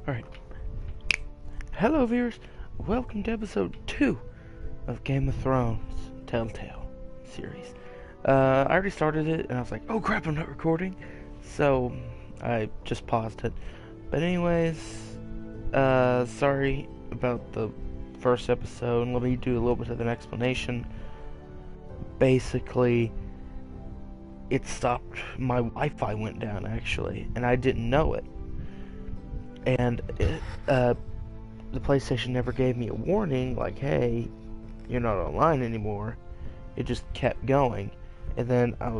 Alright. Hello, viewers. Welcome to episode 2 of Game of Thrones Telltale series. I already started it, and I was like, oh crap, I'm not recording. So, I just paused it. But anyways, sorry about the first episode. Let me do a little bit of an explanation. Basically, it stopped. My Wi-Fi went down, actually, and I didn't know it. And the PlayStation never gave me a warning, like, hey, you're not online anymore. It just kept going. And then I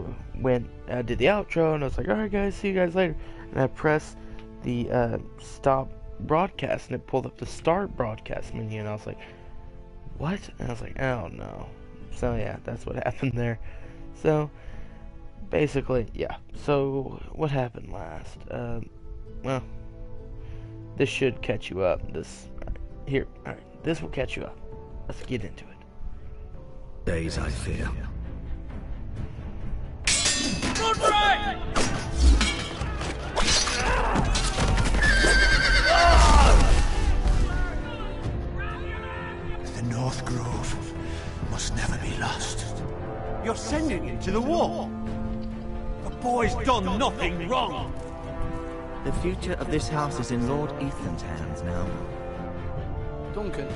did the outro, and I was like, alright guys, see you guys later. And I pressed the stop broadcast, and it pulled up the start broadcast menu, and I was like, what? And I was like, oh no. So yeah, that's what happened there. So, basically, yeah. So, what happened last? Well, this should catch you up. Here, alright, this will catch you up. Let's get into it. Days I fear. Godfrey! The North Grove must never be lost. You're sending him to the war. The boy's done nothing wrong. The future of this house is in Lord Ethan's hands now. Duncan,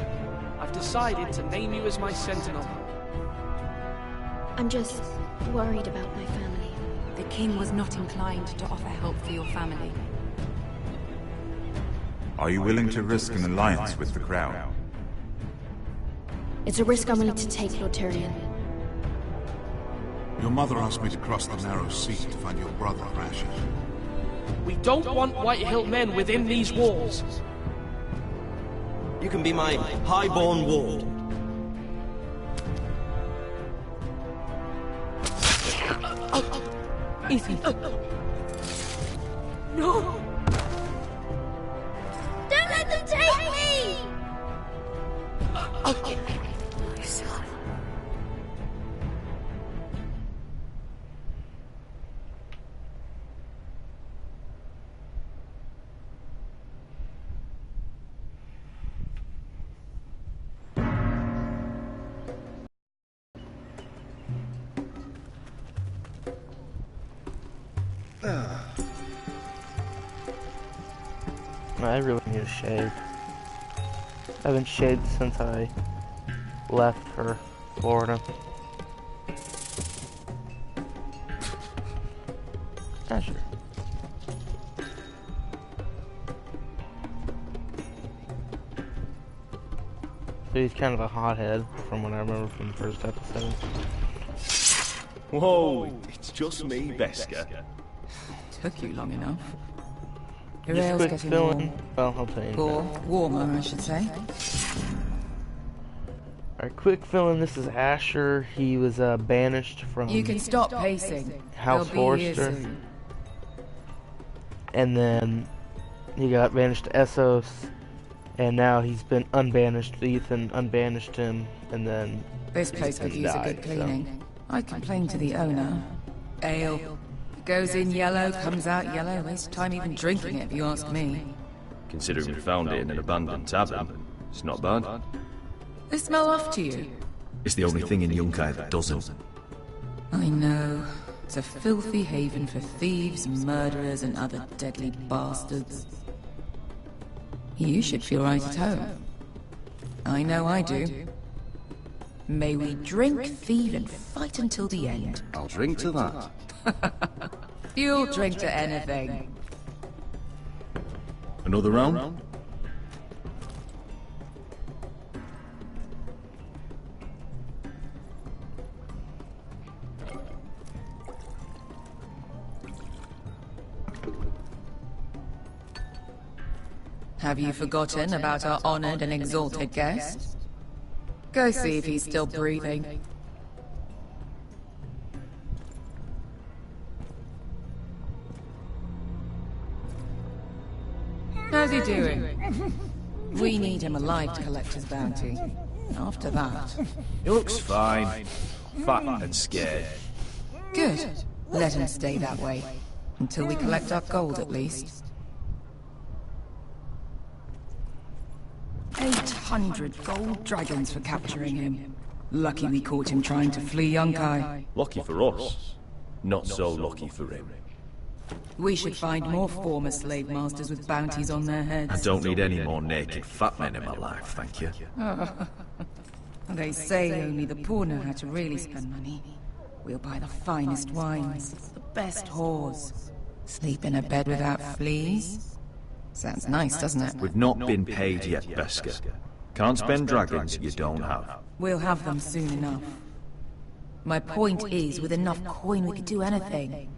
I've decided to name you as my sentinel. I'm just worried about my family. The king was not inclined to offer help for your family. Are you willing to risk an alliance with the Crown? It's a risk I'm willing to take, Lord Tyrion. Your mother asked me to cross the narrow sea to find your brother, Rashid. We don't want Whitehill men within these walls. You can be my highborn ward. Ethan. No! Don't let them take me! My son. I really need a shave. I haven't shaved since I left for Florida. Ah, sure. So he's kind of a hothead, from what I remember from the first episode. Whoa, it's just me, Beskha. Took you long enough. Your Just ale's quick getting filling. warm. Well, I'll tell you. Or warmer, I should say. Alright, quick filling. This is Asher. He was banished from You can stop pacing. House They'll be here Forrester. soon. And then he got banished to Essos. And now he's been unbanished. Ethan unbanished him. And then This place could use a good cleaning. I complained to the owner. Ale. Goes in yellow, comes out yellow. Waste time even drinking it, if you ask me. Considering we found it in an abandoned tavern, it's not bad. They smell off to you. It's the only thing in Yunkai that doesn't. I know. It's a filthy haven for thieves, murderers, and other deadly bastards. You should feel right at home. I know I do. May we drink, thieve, and fight until the end. I'll drink to that. You'll drink to anything. Another round? Have you forgotten about our honored and exalted guest? Go see if he's still breathing. How's he doing? We need him alive to collect his bounty. After that... He looks fine. Fat and scared. Good. Let him stay that way. Until we collect our gold, at least. 800 gold dragons for capturing him. Lucky we caught him trying to flee Yunkai. Lucky for us. Not so lucky for him. We should find more former slave masters with bounties on their heads. I don't need any more naked fat men in my life, thank you. They say only the poor know how to really spend money. We'll buy the finest wines, the best whores. Sleep in a bed without fleas? Sounds nice, doesn't it? We've not been paid yet, Beskar. Can't spend dragons you don't have. We'll have them soon enough. My point is, with enough coin we could do anything.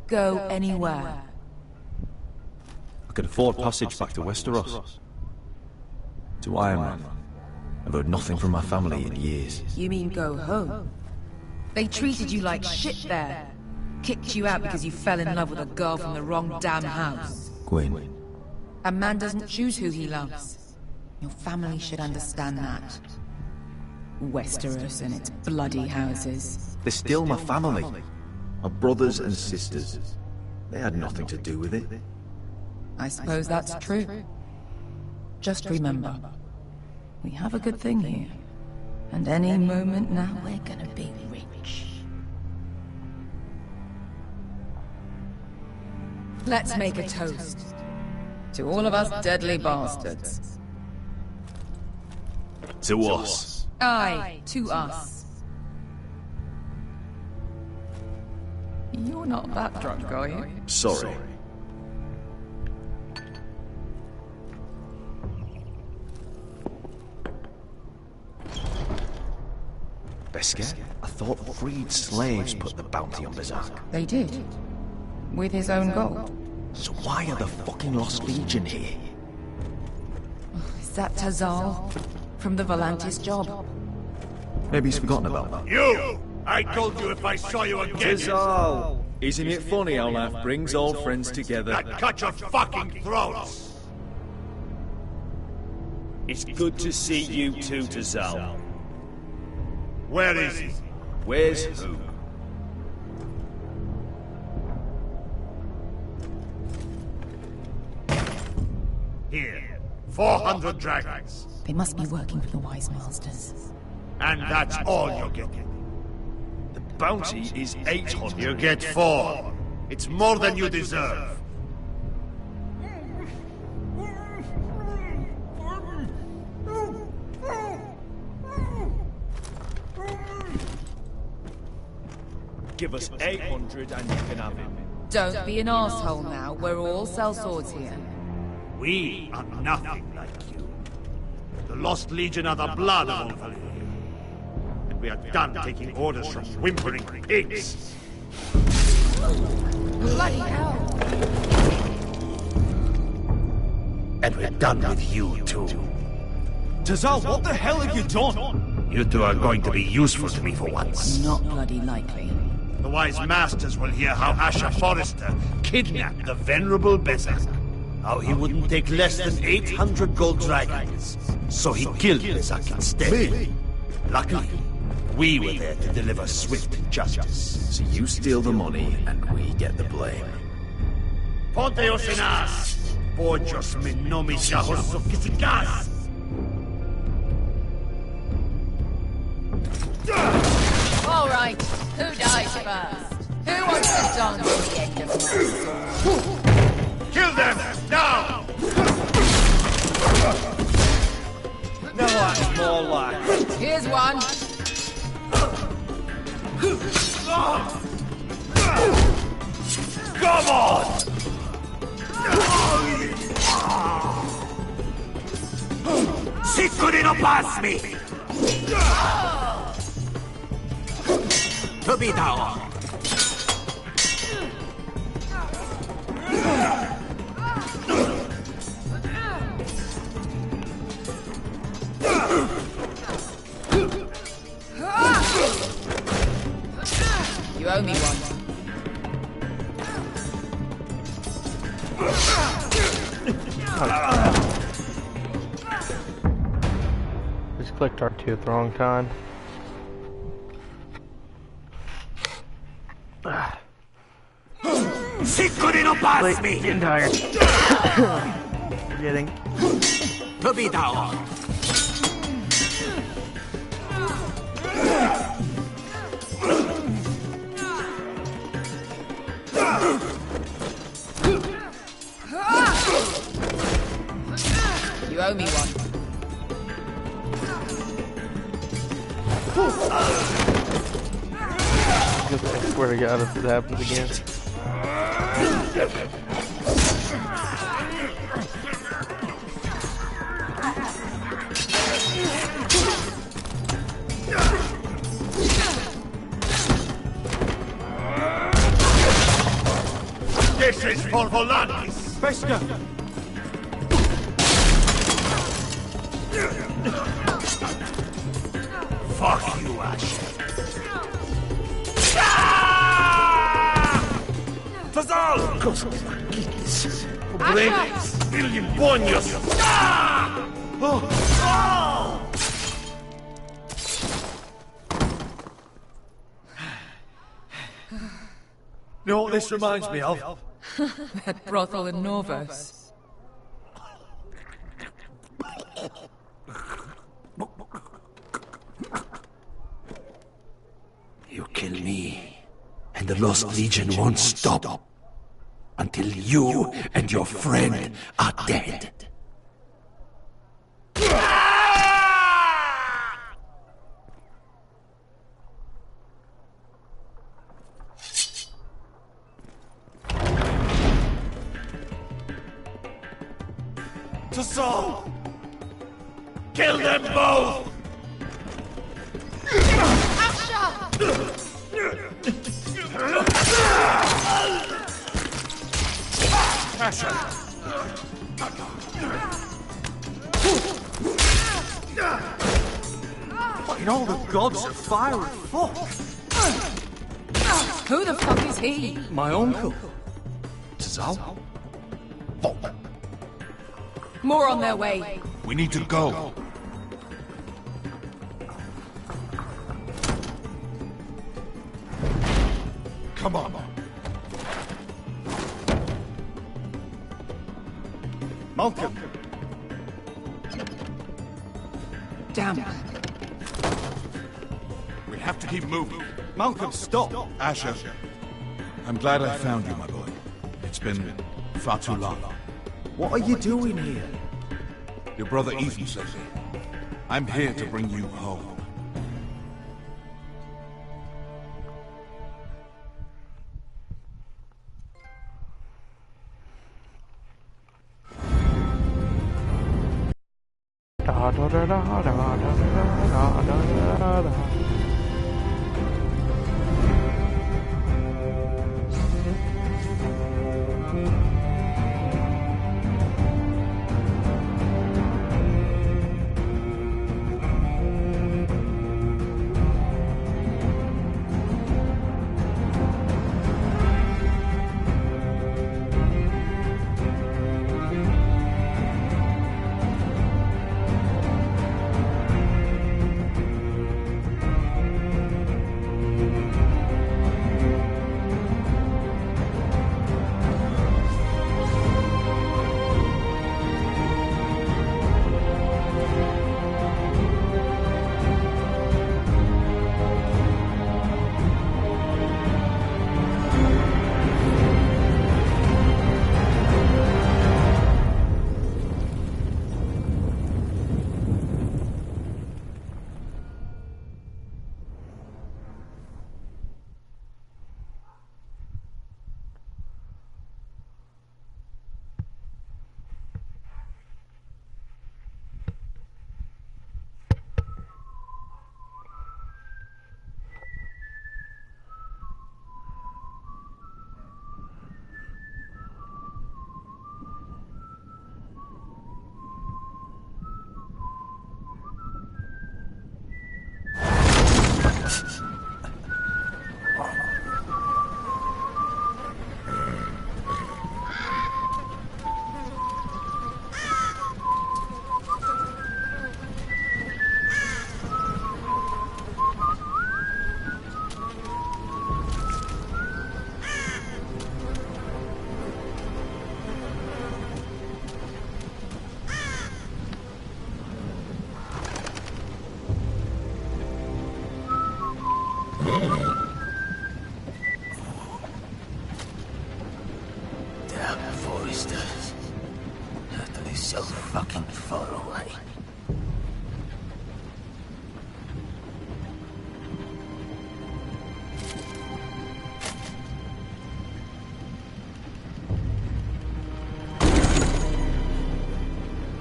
Go anywhere. I could afford passage back to Westeros. To Iron Man. I've heard nothing from my family in years. You mean go home? They treated you like shit there. Kicked you out because you fell in love with a girl from the wrong damn house. Gwyn. A man doesn't choose who he loves. Your family should understand that. Westeros and its bloody houses. They're still my family. My brothers and sisters. They had nothing to do with it. I suppose that's true. Just remember, we have a good thing here. And any moment now, we're gonna be rich. Let's make a toast. To all of us deadly bastards. To us. Aye, to us. You're not that drunk, are you? Sorry. Beskar? I thought freed slaves put the bounty on Berserk. They did. With his own gold. So why are the fucking Lost Legion here? Is that Tazal? From the Volantis job? Maybe he's forgotten about that. You! I told you if I saw you again... Tizal! Isn't it funny how life brings old friends together? I'd cut your fucking throats! It's good to see you too, Tazal. Where is he? Where's who? Here. 400 dragons. They must be working for the Wise Masters. And that's all you're getting. The bounty is 800. You get 4. It's more than you deserve. Give us 800 and you can have him. Don't be an asshole now. We're all sellswords here. We are nothing like you. The Lost Legion are the blood of Ulverin. And we are done taking orders from whimpering pigs. Bloody hell! And we're done with you too. Tazal, what the hell have you done? You two are going to be useful to me for once. Not bloody likely. The Wise Masters will hear how Asher Forrester kidnapped the venerable Berserk. How he wouldn't take less than 800 gold dragons. So he killed Berserk instead. Me? Luckily, we were there to deliver swift justice. So you steal the money and we get the blame. Ponteos en as! Pojos me nomis yahos sophistikas! All right, who dies first? Who wants to dance at the end of my sword? Kill them! Now! No, that's more like. Here's one. Come on! Sicurino pass me! To be down! You owe me one. Just clicked R2 at the wrong time. Sicurino pass me! Getting tired. Forgetting. To be down. You owe me one. I swear to God, if it happens again. This is for Volantis! Bester! Fuck you, Ash. Tazal! Cosquillis! Pobrenes! Ilimponios! You know what this reminds me of? That brothel in Norvos. You kill me, and the Lost Legion won't stop until you and your friend are dead. To Saul! Kill them both! Asher! What in all the gods of fire and fuck? Who the fuck is he? My uncle. Tazal? More on their way. We need to go. Come on. Malcolm! Damn. We have to keep moving. Malcolm, stop! Asher, I'm glad I found you, my boy. It's been far too long. What are you doing here? Your brother Ethan sent me. I'm here to bring you home. Da da da da da da da da da da. so fucking far away.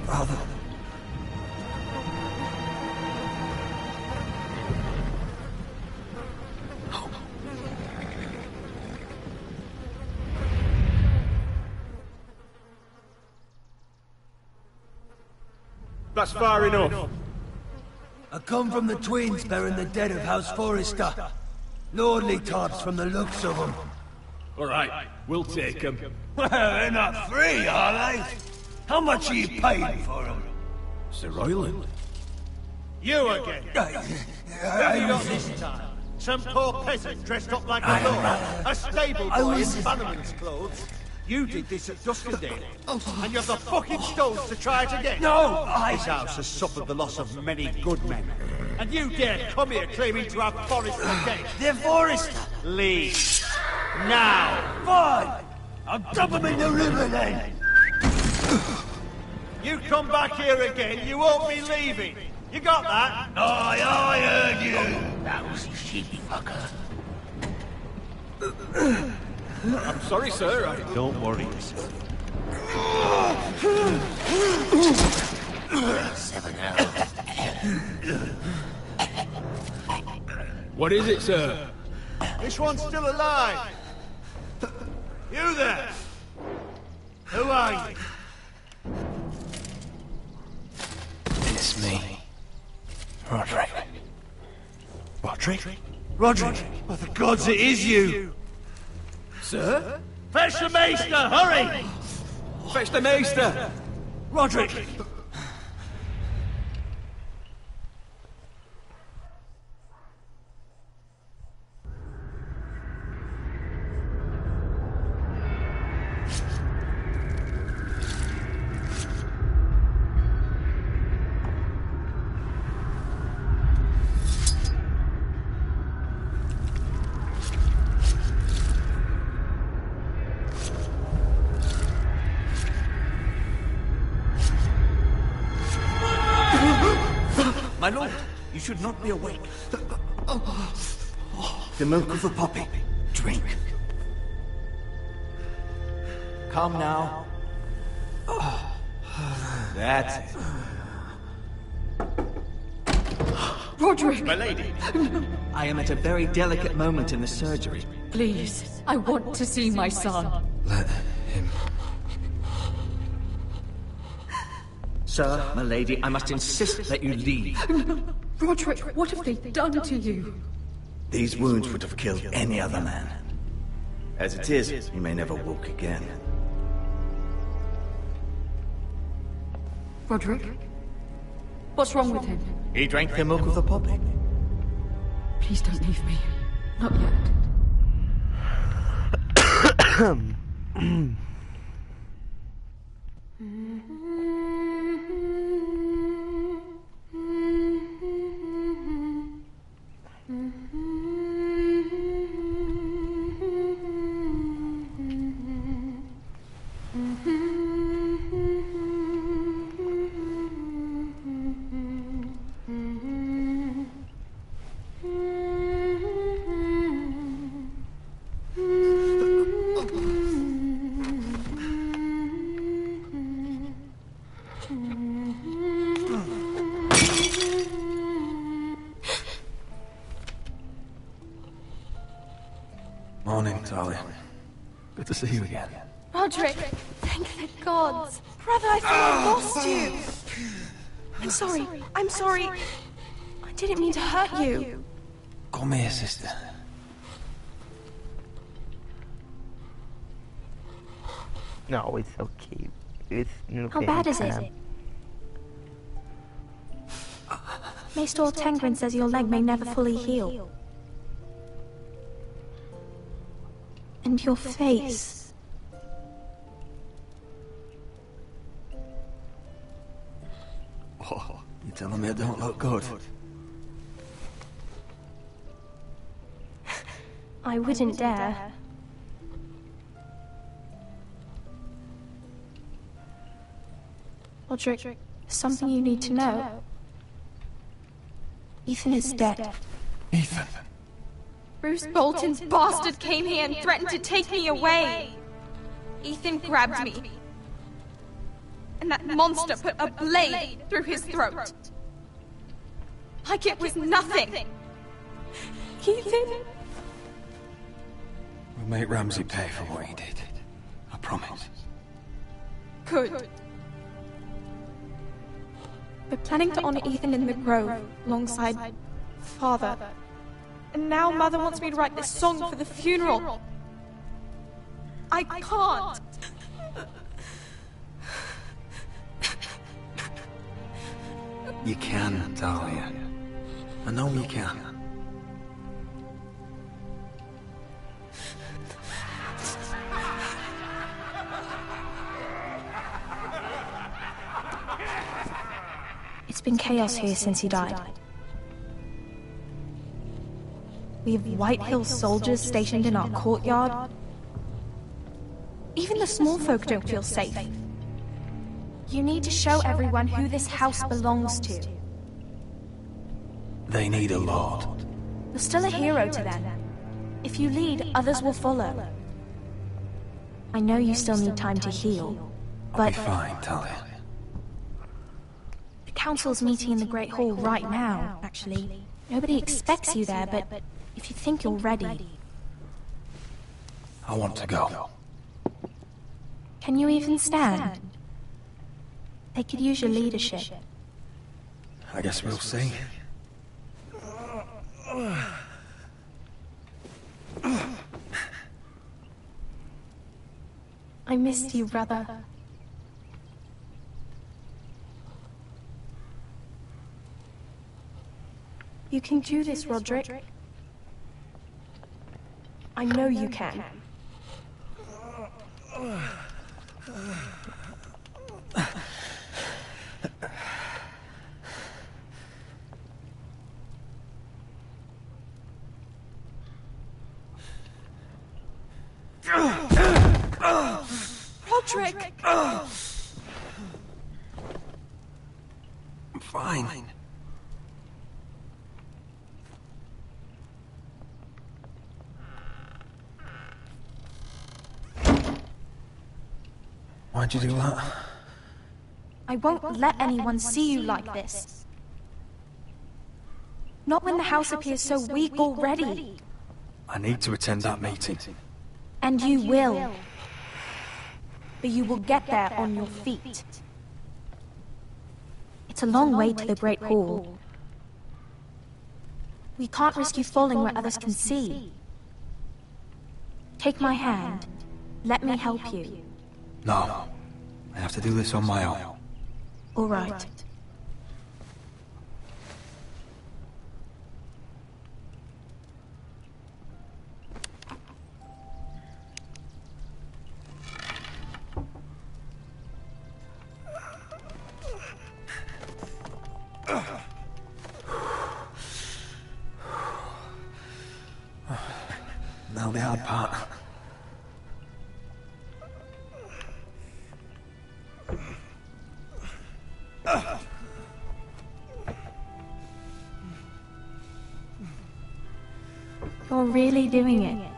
Father. That's far enough. I come from the twins bearing the dead of House Forrester. Lordly types from the looks of them. Alright, we'll take them. Well, they're not free, are they? How much are you paying for them? Sir Royland. You again? Who have you got this time? Some poor peasant dressed up like a lord? A stable boy in Bannerman's clothes? You did this at Duskendale, and you have the fucking stones to try it again? No, This house has suffered the loss of many good men, and you dare come here claiming to have Forrester dead? They're Forrester. Leave. Now. Fine. I'll dump them in the river then. You come back here again, you won't be leaving. You got that? I heard you. That was a cheeky fucker. I'm sorry, sir. Don't worry yourself. 7 hours. What is it, sir? This one's still alive. You there? Who are you? It's me. Roderick. Roderick? Roderick? Oh, for gods, it is you! Sir? Fetch the Maester, hurry! Fetch the Maester! Roderick! My lord, you should not be awake. The milk of the poppy. Drink. Come now. That's it. Roderick! My lady, I am at a very delicate moment in the surgery. Please, I want to see my son. Let him. Sir, my lady, I must insist that you leave. No, Roderick, what have they done to you? These wounds would have killed any other man. As it is, he may never walk again. Roderick? What's wrong with him? He drank the milk of the poppy. Please don't leave me. Not yet. Morning, Talia. Good to see you again. Roderick, thank the gods. Brother, I thought I lost you. I'm sorry. I didn't mean to hurt you. Come here, sister. No, it's so cute. It's How bad is it? Maester Tengrin says your leg may never fully heal. And your face. Oh, you telling me I don't look good? I wouldn't dare. Roderick, there's something you need to know. Ethan is dead. Ethan? Bruce Bolton's bastard came here and threatened to take me away. Ethan grabbed me. And that monster put a blade through his throat. Like it was nothing. Ethan? We'll make Ramsey pay for what he did. I promise. Good. We're planning to honor Ethan in the Grove, alongside Father. And now Mother wants me to write this song for the funeral. I can't. You can, Talia. I know you can. It's been chaos here since he died. We have White Hill soldiers stationed in our courtyard. Even the small folk don't feel safe. You need to show everyone who this house belongs to. They need a lord. You're still a hero to them. If you lead, others will follow. I know you still need time to heal, but... I'll be fine, Talia. The council's meeting in the Great Hall right now, actually. Nobody expects you there, but if you think you're ready... I want to go. Can you even stand? They could use your leadership. I guess we'll see. I missed you, brother. You can do this, Roderick. I know you can. Roderick! I'm fine. Why'd you do that? I won't let anyone see you like this. Not when the house appears so weak already. I need to attend that meeting. And you will. But you will get there on your feet. It's a long way to the Great Hall. We can't risk you falling where others can see. Take my hand. Let me help you. No. I have to do this on my own. All right. Now the hard part. You're really doing it.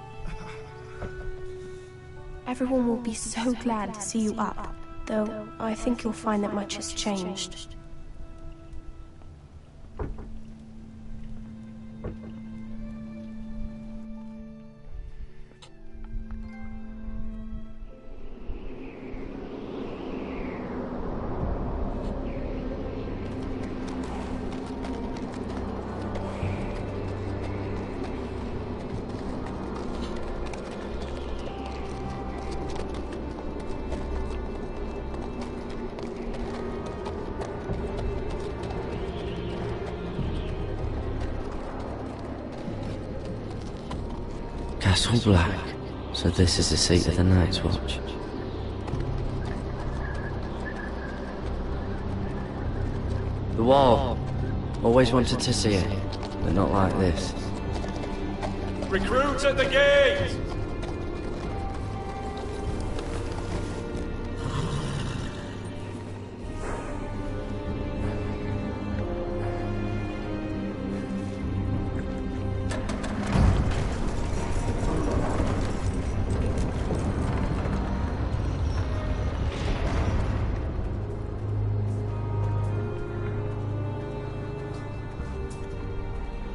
Everyone will be so glad to see you up. Though, I think you'll find that much has changed. Castle Black. So this is the seat of the Night's Watch. The wall. Always wanted to see it, but not like this. Recruits at the gate!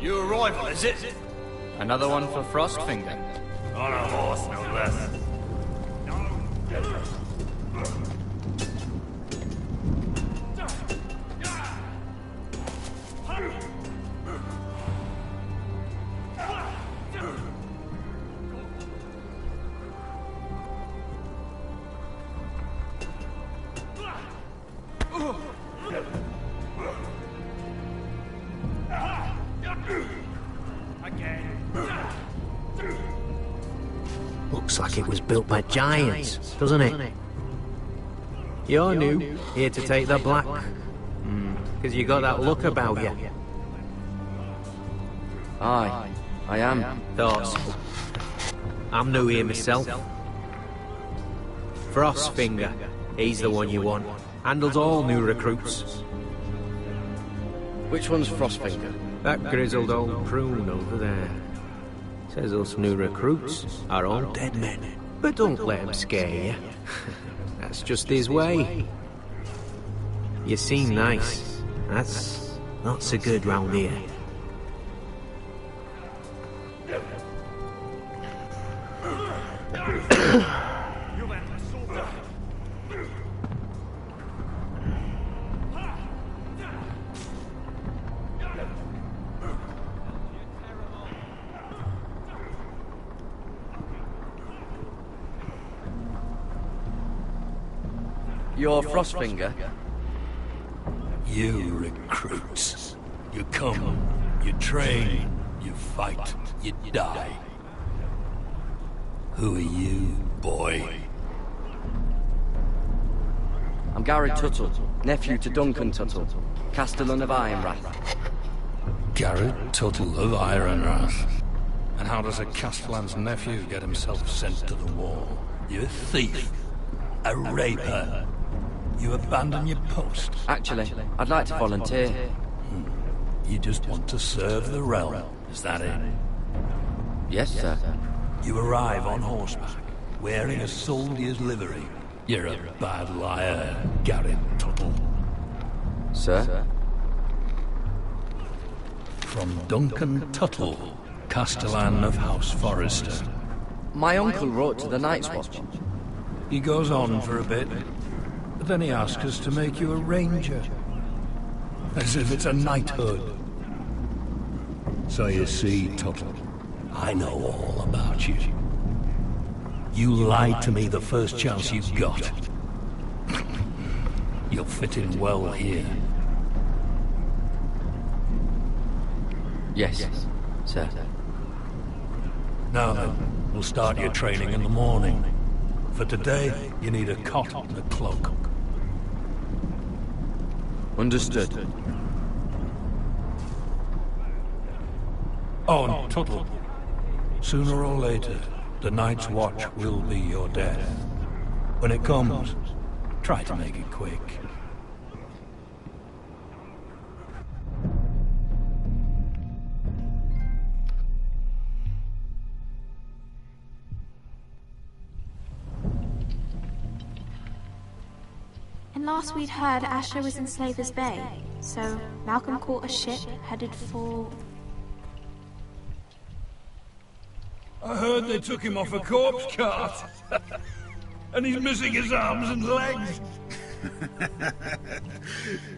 Your rival, is it? Another one for Frostfinger. On a horse, no less. Looks like it was built by giants, doesn't it? You're new, here to take the black. Because you got that look about you. Aye, I am. Thought so. I'm new here myself. Frostfinger, he's the one you want. Handles all new recruits. Which one's Frostfinger? That grizzled old prune over there. Says us new recruits are all dead men. But don't let him scare you. That's just his way. You seem nice. That's not so good round here. You're Frostfinger? You recruits. You come, you train, you fight, you die. Who are you, boy? I'm Gary Tuttle, nephew to Duncan Tuttle, Castellan of Ironrath. Garrett Tuttle of Ironrath. And how does a Castellan's nephew get himself sent to the wall? You a thief, a raper. You abandon your post. Actually, I'd like to volunteer. You just want to serve the realm, is that it? Yes, sir. You arrive on horseback, wearing a soldier's livery. You're a bad liar, Garrett Tuttle. Sir? From Duncan Tuttle, Castellan of House Forrester. My uncle wrote to the Night's Watch. He goes on for a bit, but then he asks us to make you a ranger. As if it's a knighthood. So you see, Tuttle, I know all about you. You lied to me the first chance you got. You'll fit in well here. Yes, sir. Now then, we'll start your training in the morning. For today, you need a cot and a cloak. Understood. Oh, and Tuttle. Sooner or later, the Night's Watch will be your death. When it comes, try to make it quick. And last we'd heard, Asher was in Slaver's Bay, so Malcolm caught a ship headed for... I heard they took him off a corpse cart. And he's missing his arms and legs.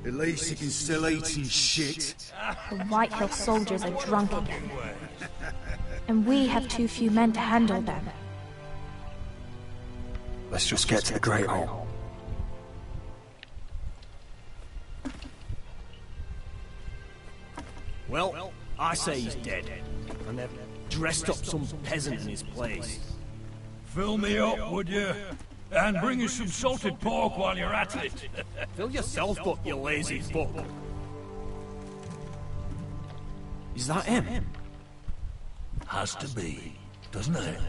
At least he can still eat and shit. The Whitehill soldiers are drunk again. And we have too few men to handle them. Let's just get to the Great Hall. Well, I say he's dead. And they've dressed up some peasant in his place. Fill me up, would you? And bring us some salted pork while you're at it. Fill yourself up, you lazy fuck. Is that him? Has to be, doesn't it?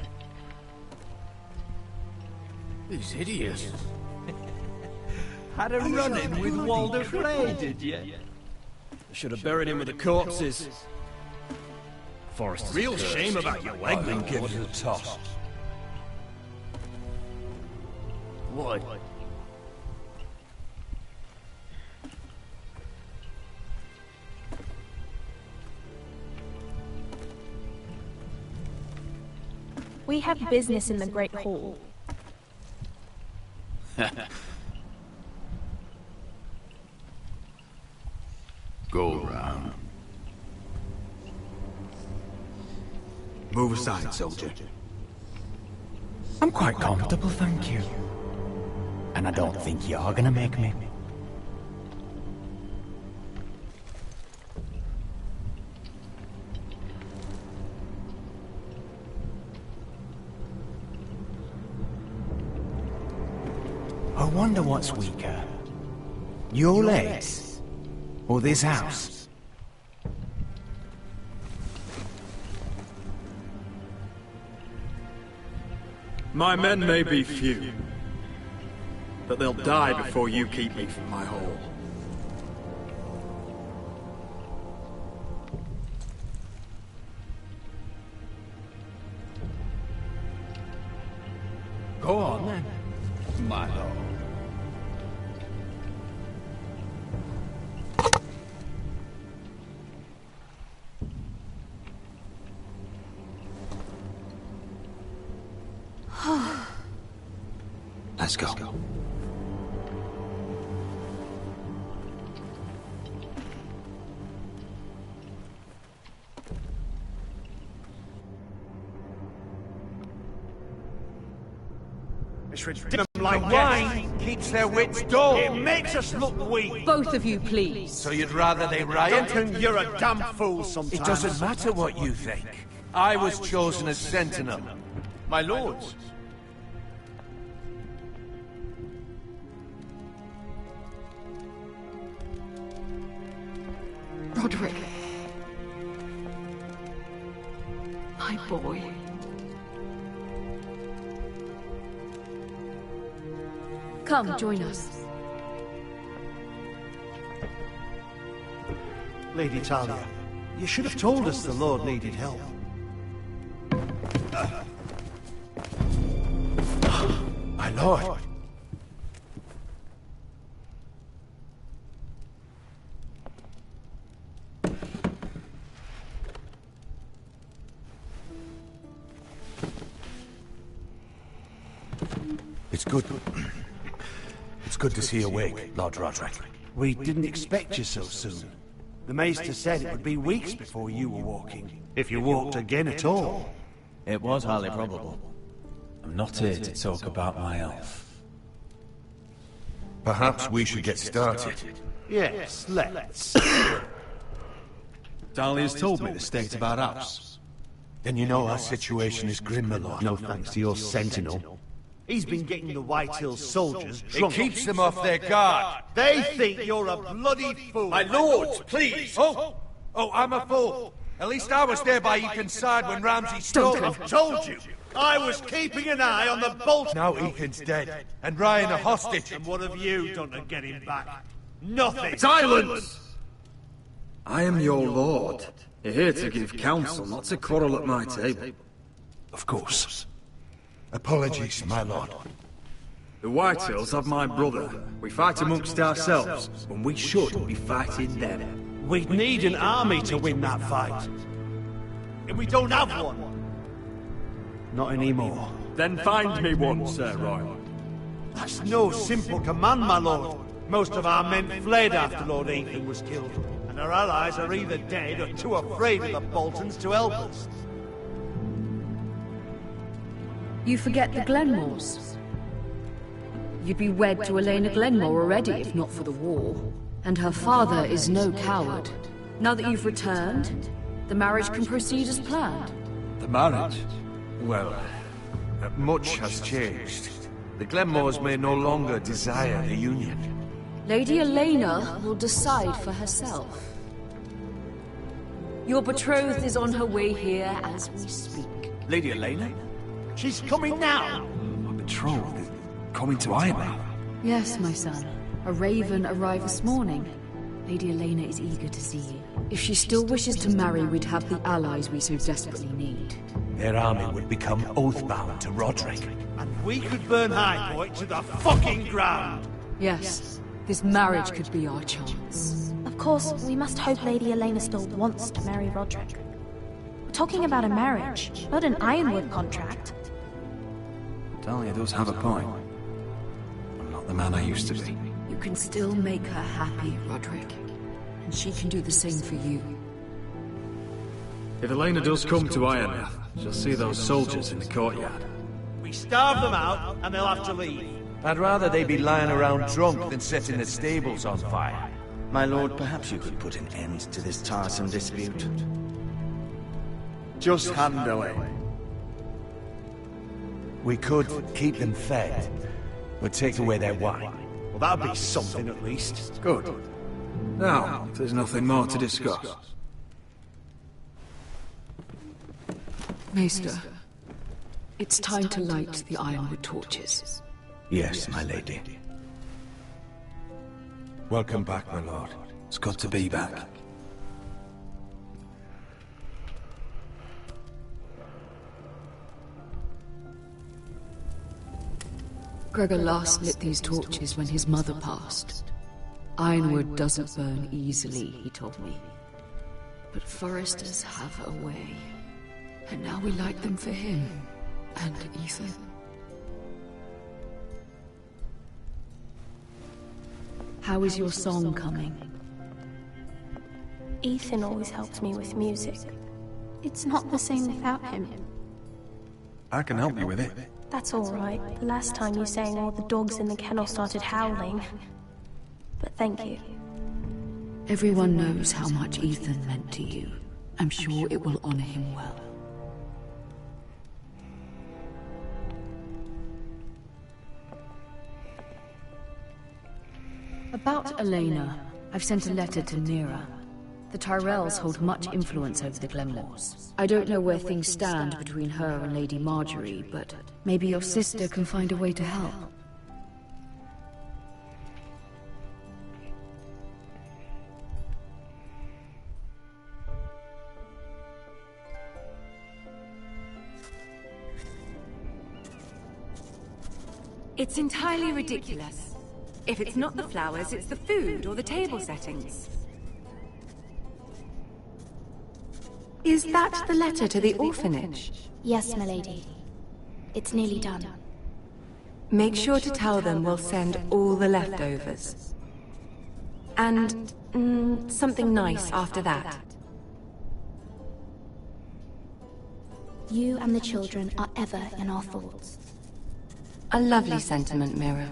He's hideous. Had a run-in with Walder Frey, did you? Should have buried him with the corpses. Forrester's real shame about your leg. Then give it a toss. Would. We have business in the Great Hall. Go round. Move aside, soldier. I'm quite comfortable, thank you. And I don't think you're gonna make me. I wonder what's weaker. Your legs? Or this house? My men may be few, but they'll die before you keep me from my hall. Go on then, my lord. Let's go. It's ridiculous. Like wine keeps their wits dull. It makes us look weak. Both of you, please. So you'd rather they riot? Duncan, you're a damn fool sometimes. It doesn't matter what you think. I was chosen as Sentinel. My lords. Roderick. My boy. Come, join us. Lady Talia, you should have told us the Lord needed help. My lord. It's good to see you awake, Lord Roderick. We didn't expect you so soon. The Maester said it would be weeks before you were walking, if you walked again at all. It was highly probable. I'm not here to talk about my elf. Perhaps we should get started. Yes, let's. Dahlia's told me the state of our house. Then you know our situation is grim, my lord. No thanks to your sentinel. He's been getting the Whitehills soldiers drunk. It keeps them off their guard. They think you're a bloody fool. My lords, please! Oh, I'm a fool. At least I was there by Ethan's side when Ramsay stole. I've told you. I was keeping an eye on the bolt. Now Ethan's dead, and Ryan a hostage. And what have you done to get him back? Nothing. Silence! I am your lord. You're here to give counsel, not to quarrel at my table. Of course. Apologies, my lord. The Whitehills have my brother. We fight amongst ourselves, when we should be fighting them. We'd need an army to win that fight. And we don't have one. Not anymore. Then find me one, Sir Royal. That's no simple command, my lord. Most of our men fled after Lord Ethan was killed, and our allies are either dead or too afraid of the Boltons to help us. You forget the Glenmores. You'd be wed to Elena Glenmore already, if not for the war. And her father is no coward. Now that you've returned, the marriage can proceed as planned. The marriage? Well, much has changed. The Glenmores may no longer desire the union. Lady Elena will decide for herself. Your betrothed is on her way here as we speak. Lady Elena? She's coming now! My betrothed is coming to Ironbark. Yes, my son. A raven arrived this morning. Lady Elena is eager to see you. If she still wishes to marry, we'd have the allies we so desperately need. Their army would become oath-bound to Roderick. And we could burn Highpoint to the fucking ground! Yes, this marriage could be our chance. Of course, we must hope Lady Elena still wants to marry Roderick. talking about a marriage, not an Ironwood contract. Dahlia does have a point. I'm not the man I used to be. You can still make her happy, Roderick. And she can do the same for you. If Elena does come to Ironrath, she'll see those soldiers in the courtyard. We starve them out, and they'll have to leave. I'd rather they be lying around drunk than setting the stables on fire. My lord, perhaps you could put an end to this tiresome dispute. Just hand away. We could keep them fed, but take away their wine. Well, that'd be something at least. Good. Now, if there's nothing more to discuss. Maester, it's time to light the Ironwood torches. Yes, my lady. Welcome back, my lord. It's good to be back. Gregor last lit these torches when his mother passed. Ironwood doesn't burn easily, he told me. But foresters have a way. And now we light them for him. And Ethan. How is your song coming? Ethan always helps me with music. It's not the same without him. I can help you with it. That's all right. The last time you sang, all the dogs in the kennel started howling. But thank you. Everyone knows how much Ethan meant to you. I'm sure it will honor him well. About Elena, I've sent a letter to Mira. The Tyrells hold much influence over the Glenmores. I don't know where things stand between her and Lady Marjorie, but maybe your sister can find a way to help. It's entirely ridiculous. If it's not the flowers, it's the food or the table settings. Is that the letter to the orphanage? Yes, my lady. It's nearly done. Make sure to tell them we'll send all the leftovers. And something nice after that. You and the children are ever in our thoughts. A lovely sentiment, Mira.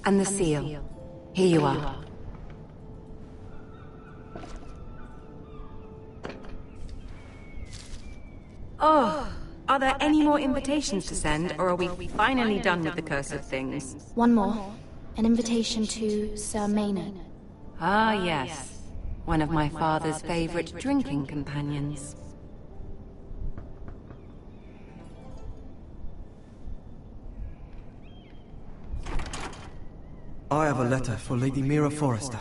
And the seal. Here you are. Oh, are there any more invitations to send, or are we finally done with the curse of things? One more. An invitation to Sir Maynard. Ah, yes. One of my father's favorite drinking companions. I have a letter for Lady Mira Forrester.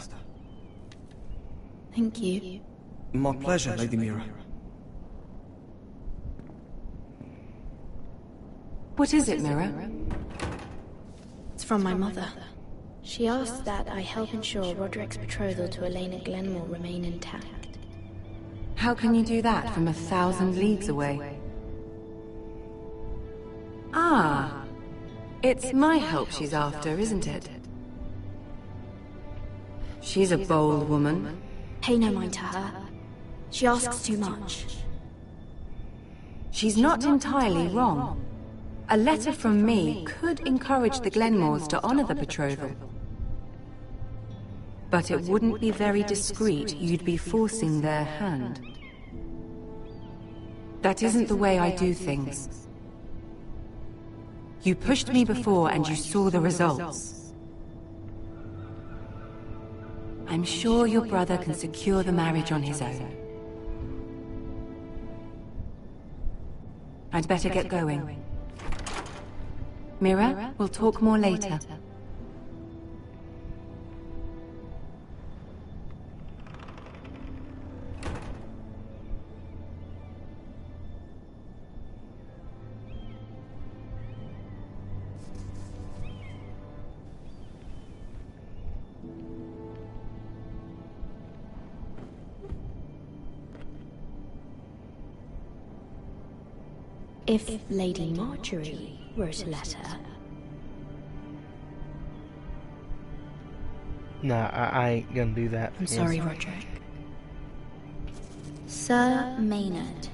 Thank you. My pleasure, Lady Mira. What is it, Mira? It's from my mother. She asked that I help ensure Roderick's betrothal to Elena Glenmore remain intact. How can you do that from 1,000 leagues away? Ah, it's my help she's after, isn't it? She's a bold woman. Pay no mind to her. She asks too much. She's not entirely wrong. A letter from me could encourage the Glenmores to honor the betrothal. But it wouldn't be very discreet. You'd be forcing their hand. That isn't the way I do things. You pushed me before and you saw the results. I'm sure your brother can secure the marriage on his own. I'd better get going. Mira, we'll talk more later. If Lady Marjorie wrote a letter... Nah, I ain't gonna do that. I'm sorry, Roderick. Sir Maynard,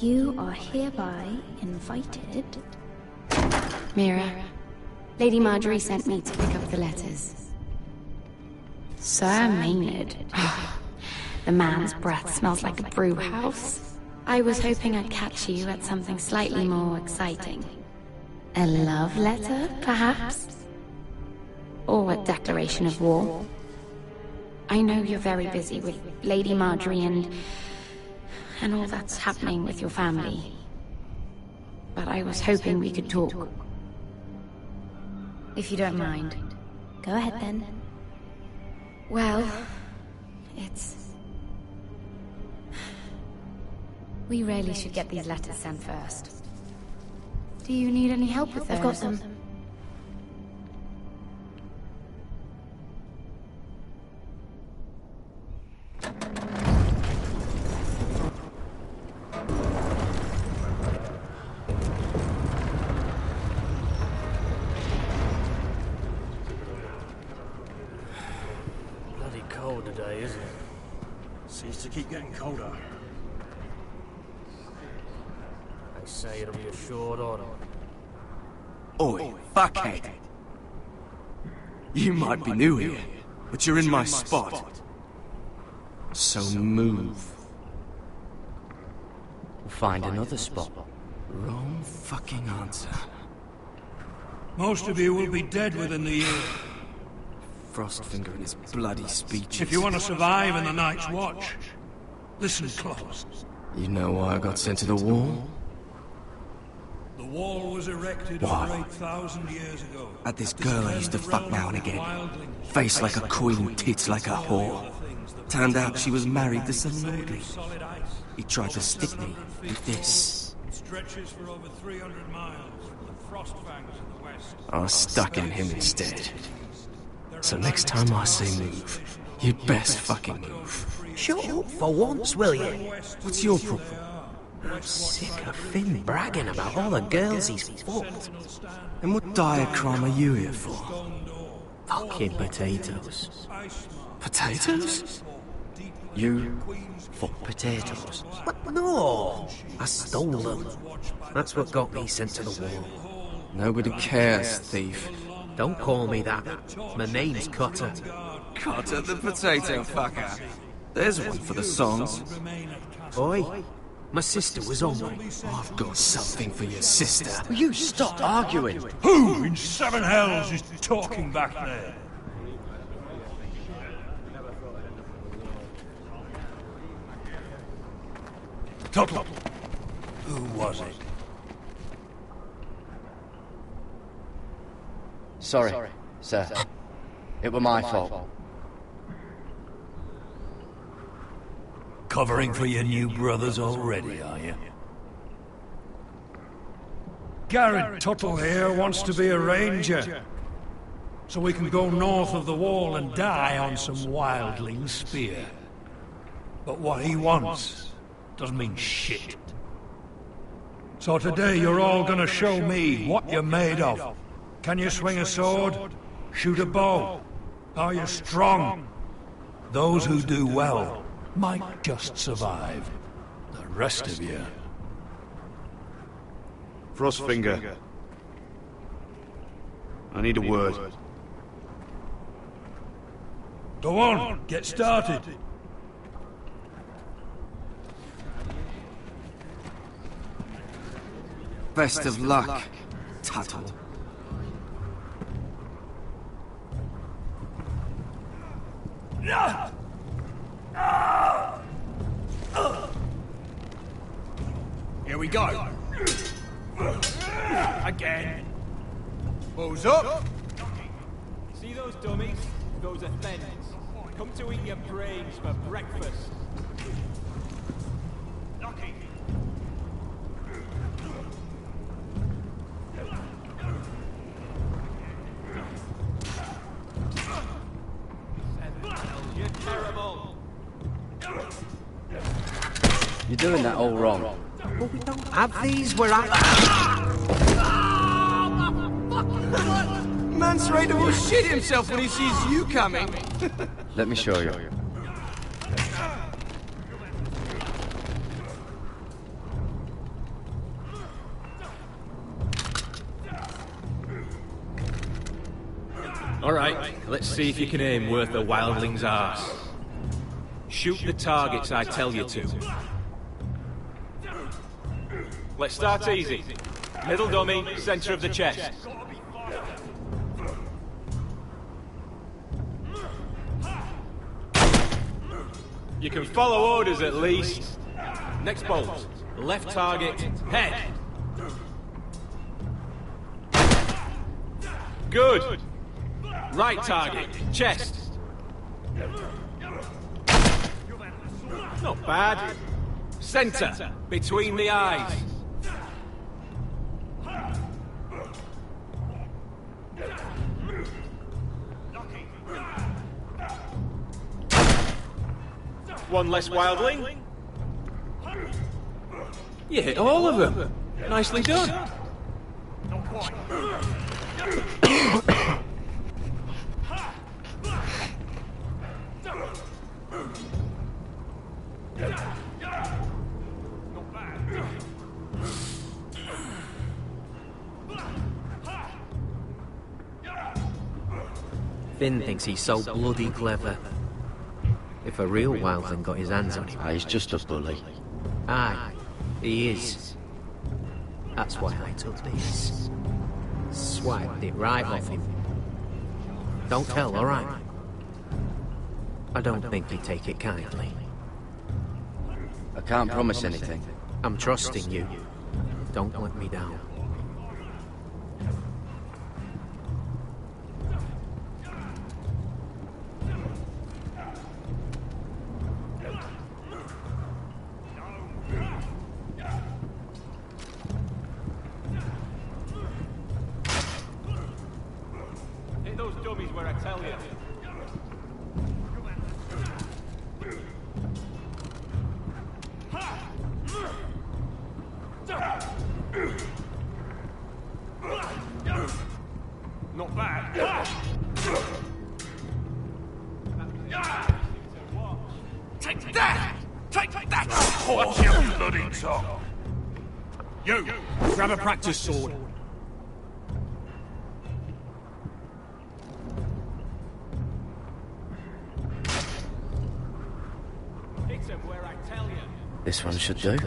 you are hereby invited... Mira, Lady Marjorie sent me to pick up the letters. Sir Maynard? The man's breath smells like a brew house. I was hoping I'd catch you at something slightly more exciting. A love letter, perhaps? Or a declaration of war. I know you're very busy with Lady Marjorie and all that's happening with your family. But I was hoping we could talk. If you don't mind. Go ahead then. Well, it's... We really should get these letters sent first. Do you need any help with those? I've got them. Bloody cold today, isn't it? Seems to keep getting colder. They say it'll be a short autumn. Oi, fuckhead. You might be new here, but you're in my spot. So move. We'll find another spot. Wrong fucking answer. Most of you will be dead within the year. Frostfinger and his bloody speeches. If you want to survive in the Night's Watch, listen close. You know why I got sent to the wall? The wall was erected Why? over 8,000 years ago. At this girl I used to fuck now and again. Face like a queen, tits like a whore. Turned out she was married to some lordly. He tried to stick me with this. It stretches for over 300 miles from the Frostfangs in the west. I was stuck in him instead. So next time I say move, you'd best fucking move. Shut up for once, will you? What's your problem? I'm sick of Finn bragging about all the girls he's fucked. And what dire crime are you here for? Fucking potatoes. Potatoes? You fuck potatoes? What? No! I stole them. That's what got me sent to the wall. Nobody cares, thief. Don't call me that. My name's Cotter. Cotter the potato fucker. There's one for the songs. Oi, my sister was on me. I've got something for your sister. Will you stop arguing? Who in seven hells is talking back there? Tuttle. Who was it? Sorry, sir. It were my fault. Covering for your new brothers already, are you? Garrett Tuttle here wants to be a ranger, so we can go north of the wall and die on some wildling spear. But what he wants doesn't mean shit. So today you're all gonna show me what you're made of. Can you swing a sword? Shoot a bow? Are you strong? Those who do well might just survive. The rest of you... Frostfinger. I need a word. Go on, get started. Best of luck, Tuttle. Here we go. Again. Balls up. See those dummies? Those are Thens. Come to eat your brains for breakfast. Lucky. You're terrible. You're doing that all wrong. But we don't have these where I... Man's ready to shit himself when he sees you coming. Let me show you. Alright, let's see if you can aim worth a wildling's arse. Shoot the targets I tell you to. Let's start easy. Middle dummy, center of the chest. You can follow orders at least. Next bolt. Left target, head. Good. Right target, chest. Not bad. Center, between the eyes. One less wildling. You hit all of them. Nicely done. Finn thinks he's so bloody clever. If a real wildling got his hands on him... He's just a bully. Aye, he is. That's why I took this. Swiped it right off him. Don't tell, alright? I don't think he'd take it kindly. I can't promise anything. I'm trusting you. Don't let me down. Hit those dummies where I tell you. Not bad. Take that! Take that! Watch your bloody tongue! You, grab a practice sword. Hit him where I tell you. This one should do.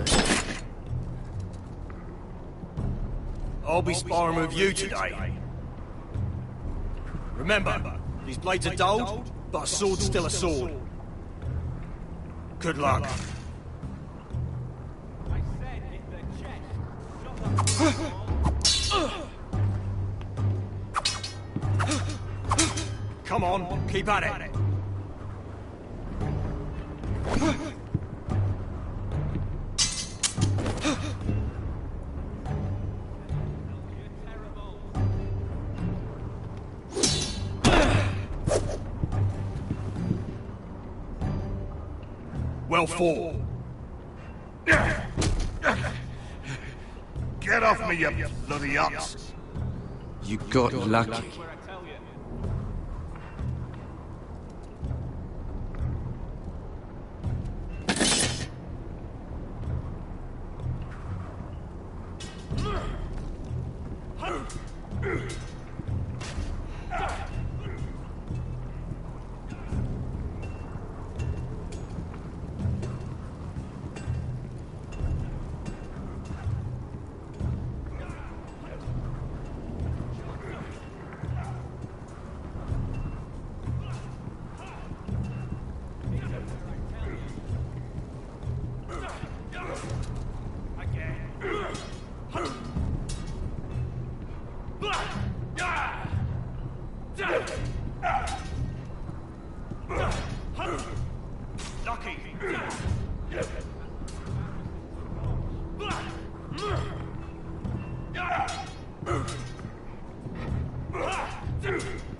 I'll be sparring with you today. Remember, these blades are dulled, but a sword's still a sword. Good luck. Come on, keep at it. Well fought. Get off me, you bloody ups. You got lucky.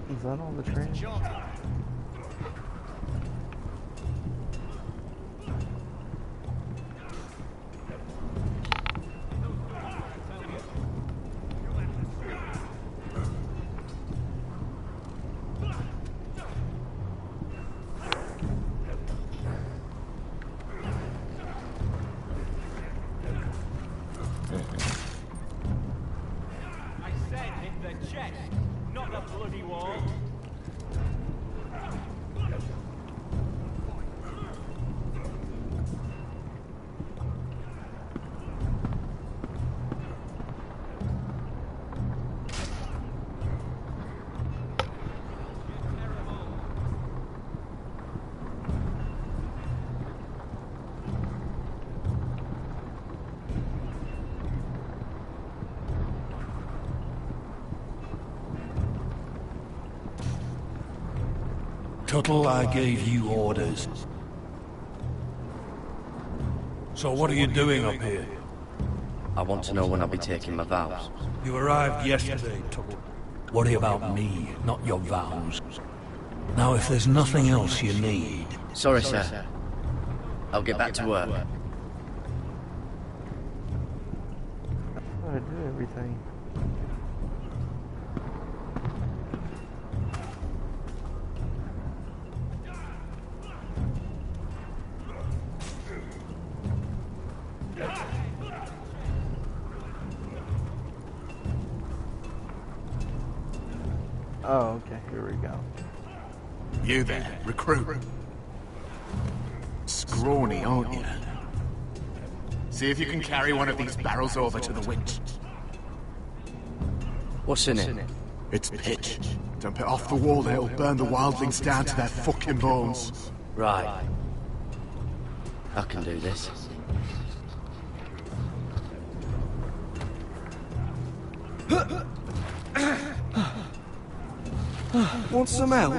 Is that all the train? Tuttle, I gave you orders. So what are you doing up here? I want to know when I'll be taking my vows. You arrived yesterday, Tuttle. Worry about me, not your vows. Now, if there's nothing else you need... Sorry, sir. I'll get back to work. I do everything. Oh, okay, here we go. You there, recruit. Scrawny, aren't you? See if you can carry one of these barrels over to the winch. What's in it? It's pitch. Dump it off the wall, it'll burn the wildlings down to their fucking bones. Right. I can do this. Want some help?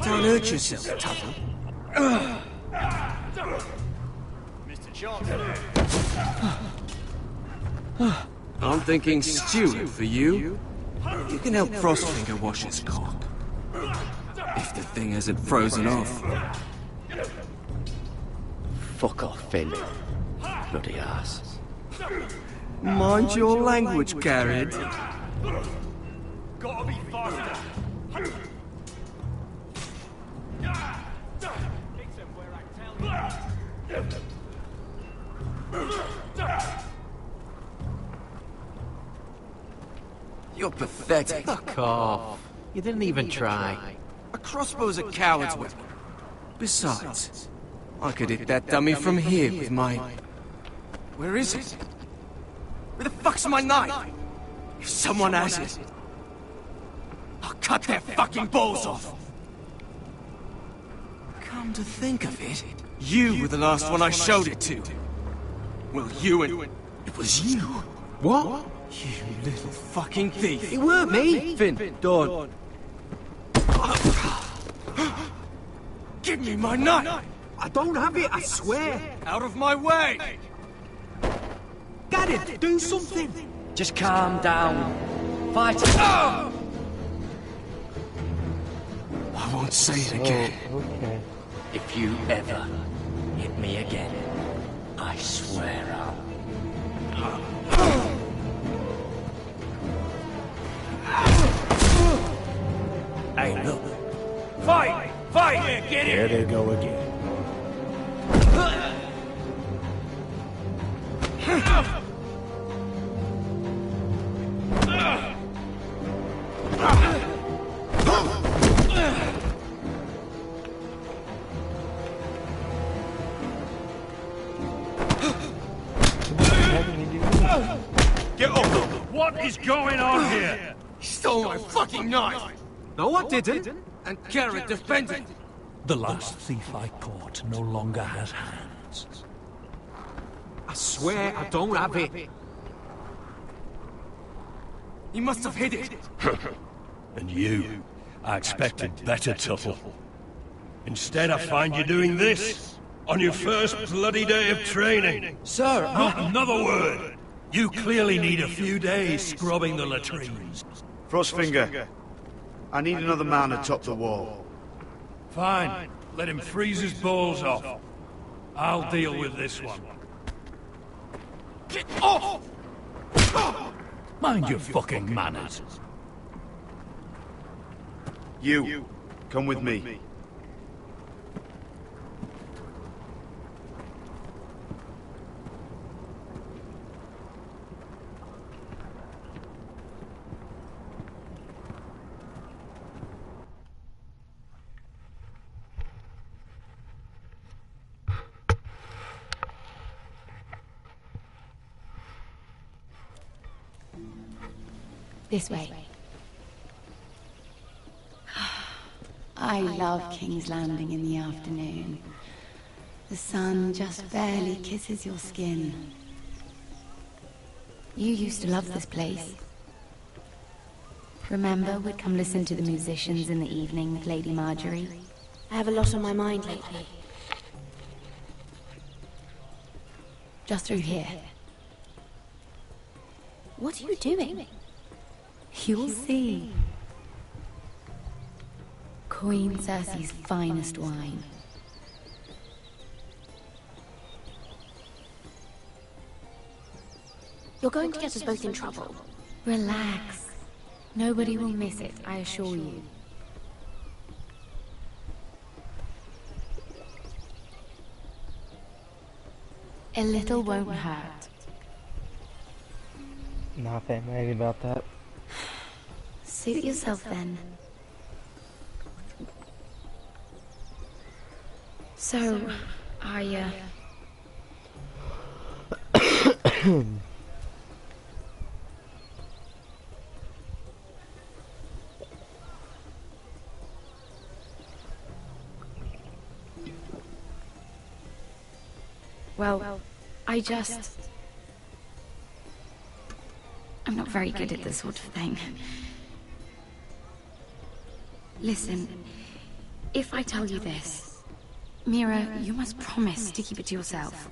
Don't hurt yourself, Tuttle. Mr. Johnson. I'm thinking Stewart for you. You can help Frostfinger wash his cock. If the thing hasn't frozen off. Fuck off, Finn. Bloody ass. Mind your language, Garrett. Gotta be faster. You're pathetic. Fuck off. You didn't even try. A crossbow's a coward's weapon. Besides, I could hit that dummy from here with my... Where is it? Where the fuck's my knife? If someone has it, I'll cut their fucking balls off. Come to think of it, you were the last one I showed it to. Well, you and... It was you. What? You little fucking thief. It weren't me. Finn, don't. Give me my knife! I don't have it, I swear. Out of my way! Get it, do something. Just calm down. Fight it. I won't say it again. Oh, okay. If you ever hit me again, I swear I'll... Hey, look. Fight! Fight! Get There it! they go again. Get up! What is going on here? He stole my fucking knife! No, I didn't. And Garrett defended. The last thief I caught no longer has hands. I swear I don't have it. He must have hid it. And you, I expected better, Tuttle. Instead, I find you doing this on your first bloody day of training. Sir, Not another word. You clearly need a few days scrubbing the latrines. Frostfinger, I need another man atop the wall. Fine. Let him freeze his balls off. I'll deal with this one. Get off! Mind your fucking manners. You, come with me. This way. I love King's Landing in the afternoon. The sun just barely kisses your skin. You used to love this place. Remember, we'd come listen to the musicians in the evening with Lady Marjorie? I have a lot on my mind lately. Just through here. What are you doing? You'll see. Queen Cersei's finest wine. You're going to get us both in trouble. Relax. Nobody will miss it, I assure you. A little won't hurt. Not that mad about that. Suit yourself then. So, well, I'm not very good at this sort of thing. Listen, if I tell you this, Mira, you must promise to keep it to yourself.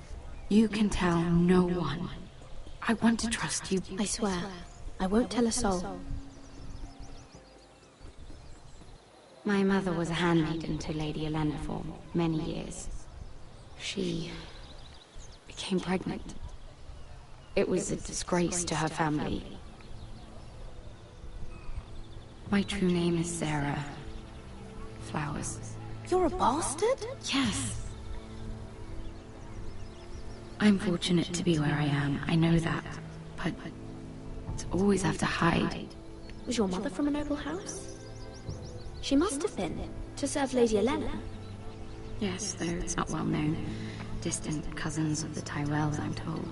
You can tell no one. I want to trust you. I swear, I won't tell a soul. My mother was a handmaiden to Lady Olenna for many years. She became pregnant. It was a disgrace to her family. My true name is Sarah Flowers. You're a bastard? Yes. I'm fortunate to be where I am, I know that. But to always have to hide. Was your mother from a noble house? She must have been, to serve Lady Olenna. Yes, though it's not well known. Distant cousins of the Tyrells, I'm told.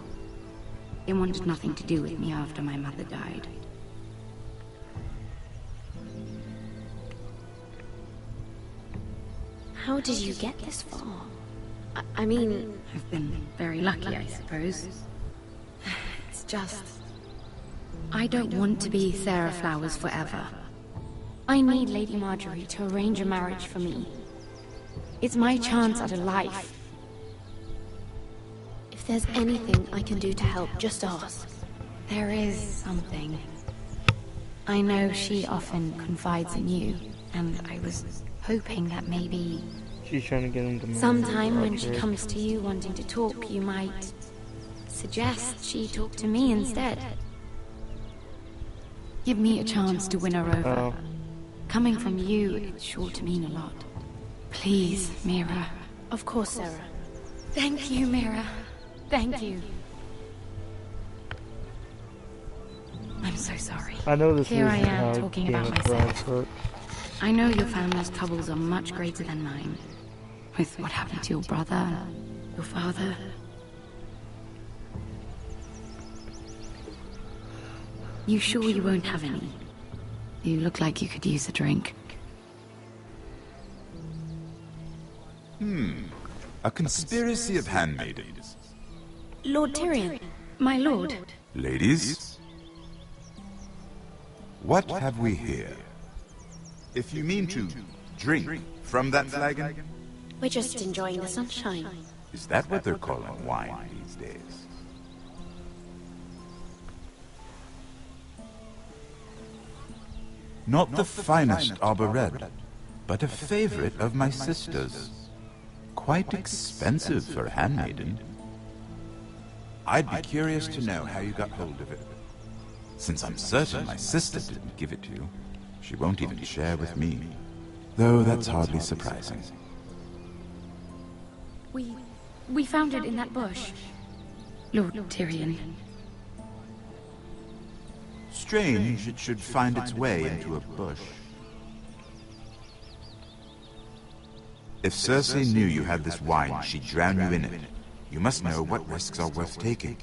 They wanted nothing to do with me after my mother died. How did you get this far? I mean... I've been very lucky, I suppose. It's just... I don't want to be Sarah Flowers forever. I need Lady Marjorie to arrange a marriage for me. It's my chance at a life. If there's anything I can do to help, just ask. There is something. I know she often confides in you, and I was hoping that maybe... She's trying to get him to... Sometime when she comes to you wanting to talk, you might suggest she talk to me instead. Give me a chance to win her over. Oh. Coming from you, it's sure to mean a lot. Please, Mira. Of course, Sarah. Thank you, Mira. Thank you. I'm so sorry. I know this Here I isn't am how talking Game about of myself. Thrones works. I know your family's troubles are much greater than mine. With what happened to your brother, your father. You sure you won't have any? You look like you could use a drink. A conspiracy of handmaidens. Lord Tyrion. My lord. Ladies? What have we here? If you mean to drink from that flagon, We're just enjoying the sunshine. is that what they're calling wine these days? Not the finest arbor red, but a favorite of my sister's. Quite expensive for a handmaiden. I'd be curious to know how you got hold of it. Since I'm certain my sister didn't give it to you, she won't even share with me. Though that's hardly surprising. We found it in that bush. Lord Tyrion. Strange it should find its way into a bush. If Cersei knew you had this wine, she'd drown you in it. You must know what risks are worth taking,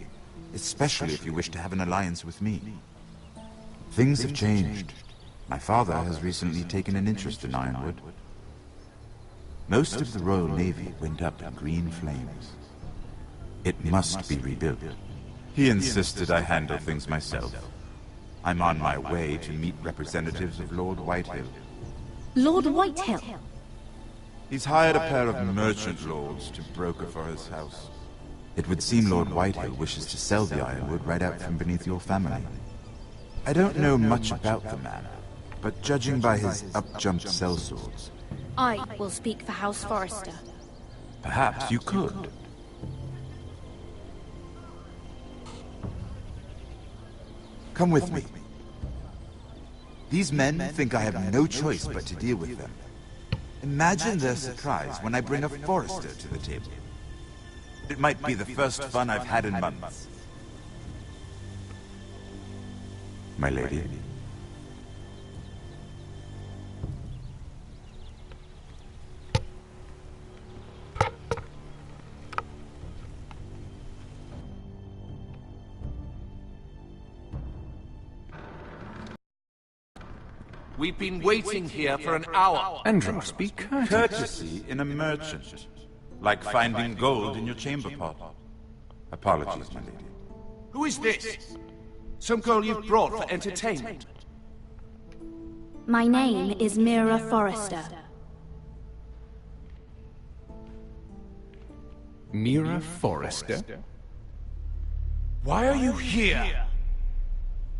especially if you wish to have an alliance with me. Things have changed. My father has recently taken an interest in Ironwood. Most of the Royal Navy went up in green flames. It must be rebuilt. He insisted I handle things myself. I'm on my way to meet representatives of Lord Whitehill. Lord Whitehill? He's hired a pair of merchant lords to broker for his house. It would seem Lord Whitehill wishes to sell the Ironwood right out from beneath your family. I don't know much about the man, but judging by his up-jumped sellswords... I will speak for House Forrester. Perhaps you could. Come with me. These men think I have no choice but to deal with them. Imagine their surprise when I bring a Forrester to the table. It might be the first fun I've had in months. My lady. We've been waiting here for an hour. Andros, be courteous. Courtesy in a merchant. Like finding gold in your chamber pot. Apologies, my lady. Who is this? Some girl you've brought for entertainment? My name is Mira Forrester. Mira Forrester? Why are you here?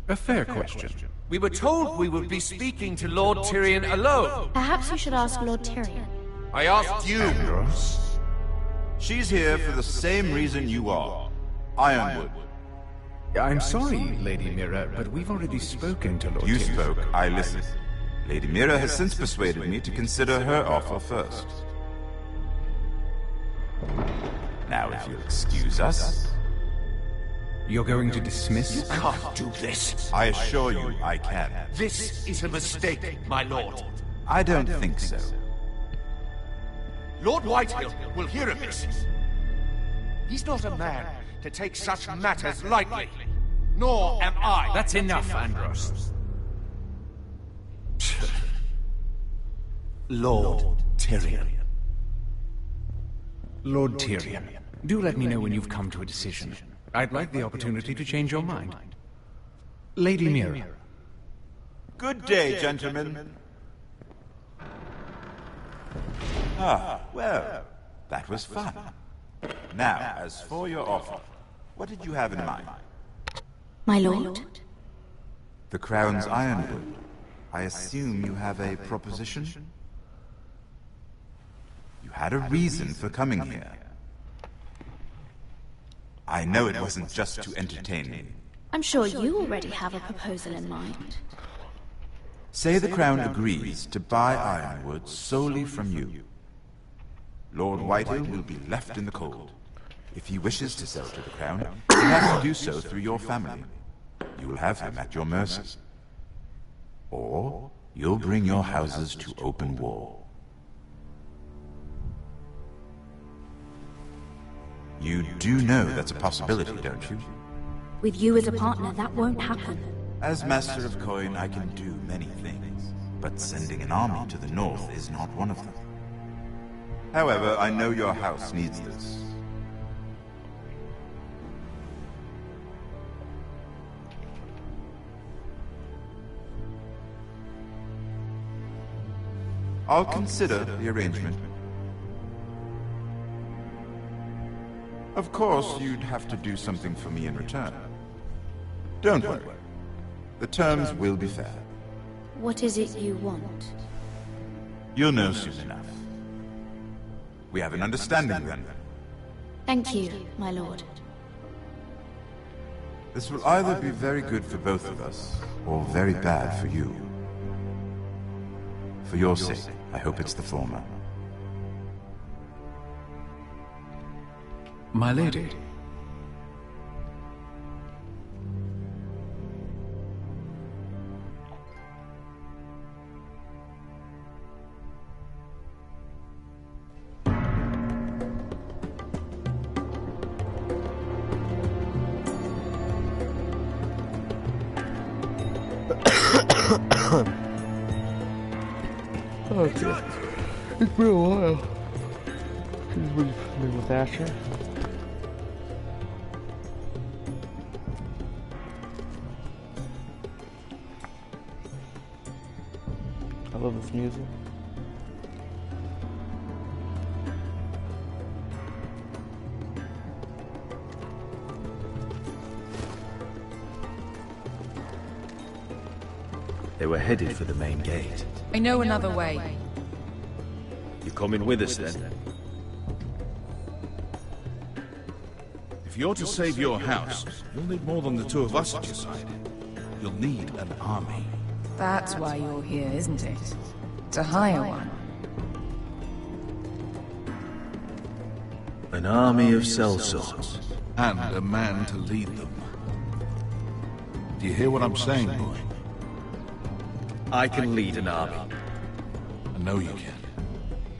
A fair question. We were told we would be speaking to Lord Tyrion alone. Perhaps you should ask Lord Tyrion. I asked you. Andros? She's here for the same reason you are. Ironwood. I'm sorry, Lady Mira, but we've already spoken to Lord Tyrion. You spoke, I listened. Lady Mira has since persuaded me to consider her offer first. Now, if you'll excuse us... You're going to dismiss? You can't do this. I assure you, I can. This is a mistake, my lord. I don't think so. Lord Whitehill will hear of this. He's not a man to take such matters lightly. Nor am I. That's enough, Andros. Lord Tyrion. Lord Tyrion, do let me know when you've come to a decision. I'd like the opportunity to change your mind. Lady Mira. Good day, gentlemen. Ah, well, that was fun. Now, as for your offer, what did you have in mind? My lord? The Crown's Ironwood. I assume you have a proposition? You had a reason for coming here. I know it wasn't just to entertain me. I'm sure you already have a proposal in mind. Say the Crown agrees to buy Ironwood solely from you. Lord Whitehill will be left in the cold. If he wishes to sell to the Crown, he has to do so through your family. You will have him at your mercy. Or you'll bring your houses to open war. You do know that's a possibility, don't you? With you as a partner, that won't happen. As Master of Coin, I can do many things, but sending an army to the north is not one of them. However, I know your house needs this. I'll consider the arrangement. Of course, you'd have to do something for me in return. Don't worry. The terms will be fair. What is it you want? You'll know soon enough. We have an understanding then. Thank you, my lord. This will either be very good for both of us, or very bad for you. For your sake, I hope it's the former. My lady. Okay. It's been a while since we've been with Asher. I love this music. They were headed for the main gate. I know another way. You coming with us then? If you're to save your house, you'll need more than the two of us at your side. You'll need an army. That's why you're here, isn't it? To hire one. An army of sellswords. And a man to lead them. Do you hear what I'm saying, boy? I can lead an army. I know you can.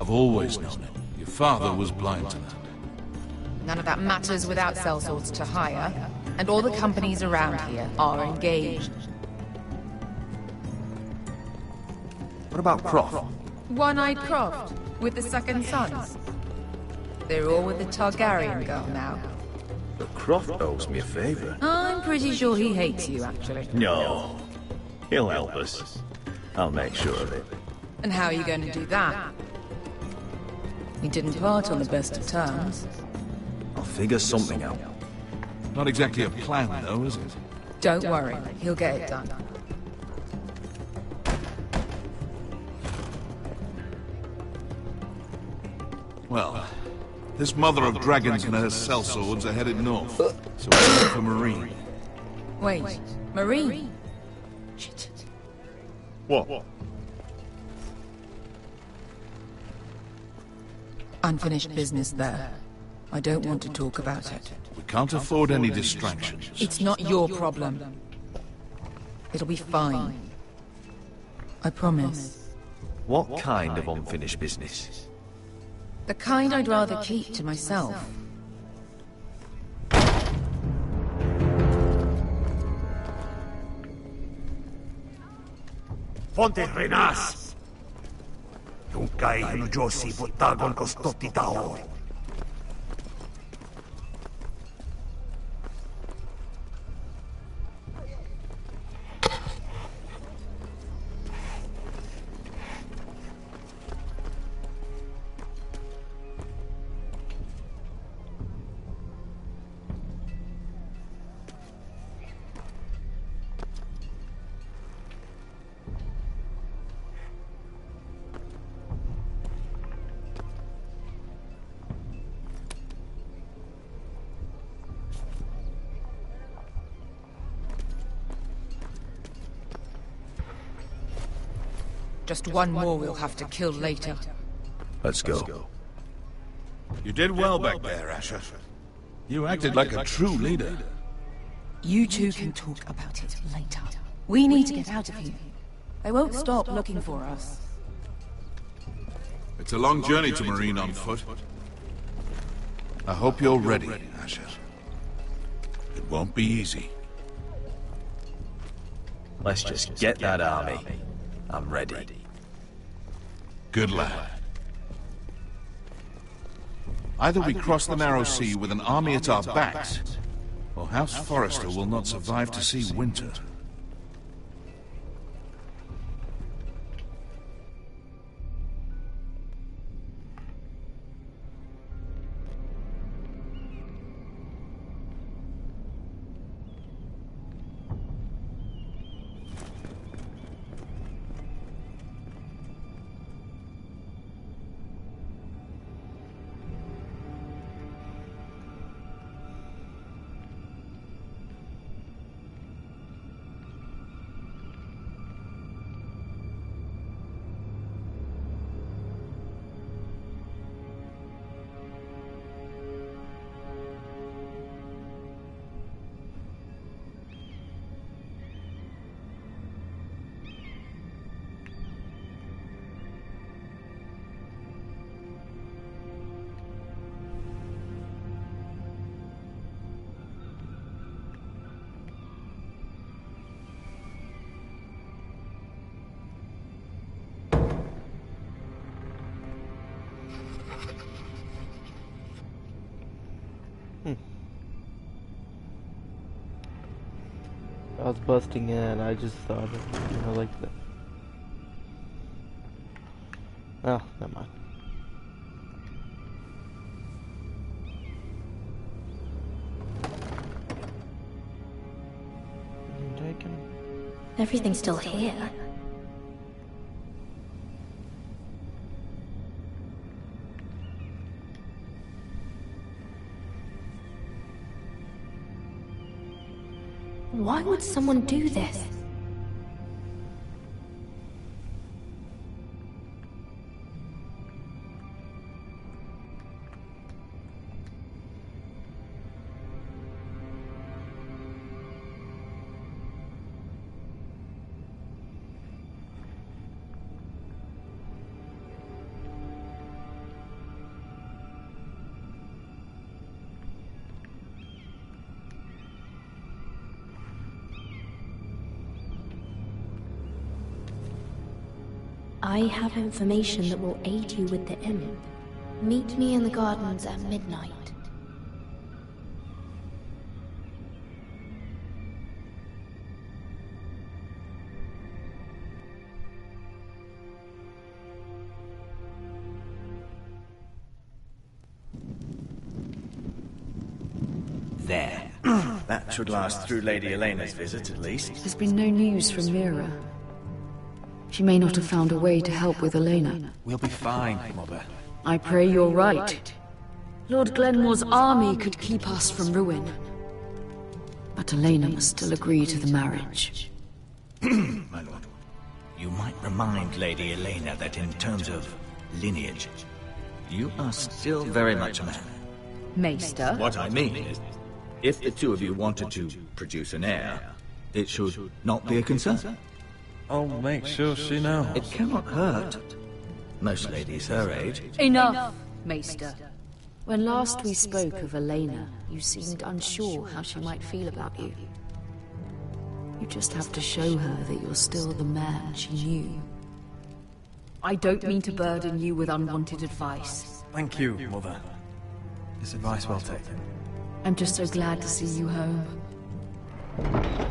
I've always known it. Your father was blind to that. None of that matters without sellswords to hire, and all the companies around here are engaged. What about Croft? One-Eyed Croft, with the second sons. They're all with the Targaryen girl now. But Croft owes me a favor. I'm pretty sure he hates you, actually. No. He'll help us. I'll make sure of it. And how are you going to do that? We didn't part on the best of terms. I'll figure something out. Not exactly a plan, though, is it? Don't worry, he'll get it done. Well, this mother of dragons and her sellswords are headed north, so we're looking for Marine. Wait, Marine? Shit. What? Unfinished business there. I don't want to talk about it. We can't afford any distractions. It's not your problem. It'll be fine. I promise. What kind of unfinished business? The kind I'd rather keep to myself. Fonte Renas! Yung kay Josi Butagon Kostoti Tao. Just one more we'll have to kill later. Let's go. You did well back there, Asher. You acted like a true leader. You two can talk about it later. We need to get out of here. They won't stop looking for us. It's a long journey to Marine on foot. I hope you're ready, Asher. It won't be easy. Let's just get that army. I'm ready. Good lad. Either we cross the narrow sea with an army at our backs, or House Forrester will not survive to see winter. I was busting in, I just thought of, like the... Oh, never mind. Everything's still here. Why would someone do this? I have information that will aid you with the imp. Meet me in the gardens at midnight. There. That should last through Lady Elena's visit, at least. There's been no news from Mira. She may not have found a way to help with Elena. We'll be fine, Mother. I pray you're right. Lord Glenmore's army could keep us from ruin. But Elena must still agree to the marriage. My lord, you might remind Lady Elena that in terms of lineage, you are still very much a man. Maester? What I mean is, if the two of you wanted to produce an heir, it should not be a concern. I'll make sure she knows. It cannot hurt. Most ladies her age. Enough, Maester. When last we spoke of Elena, you seemed unsure how she might feel about you. You just have to show her that you're still the man she knew. I don't mean to burden you with unwanted advice. Thank you, Mother. This advice well taken. I'm just so glad to see you home.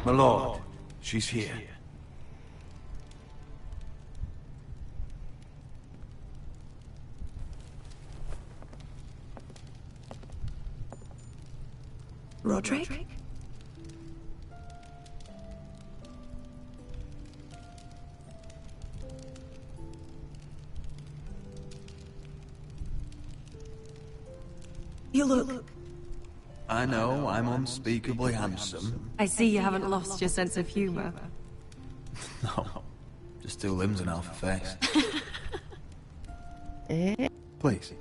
My lord, she's here. Roderick? You look... I know, I'm unspeakably handsome. I see you haven't lost your sense of humor. No, just two limbs and half a face. Please.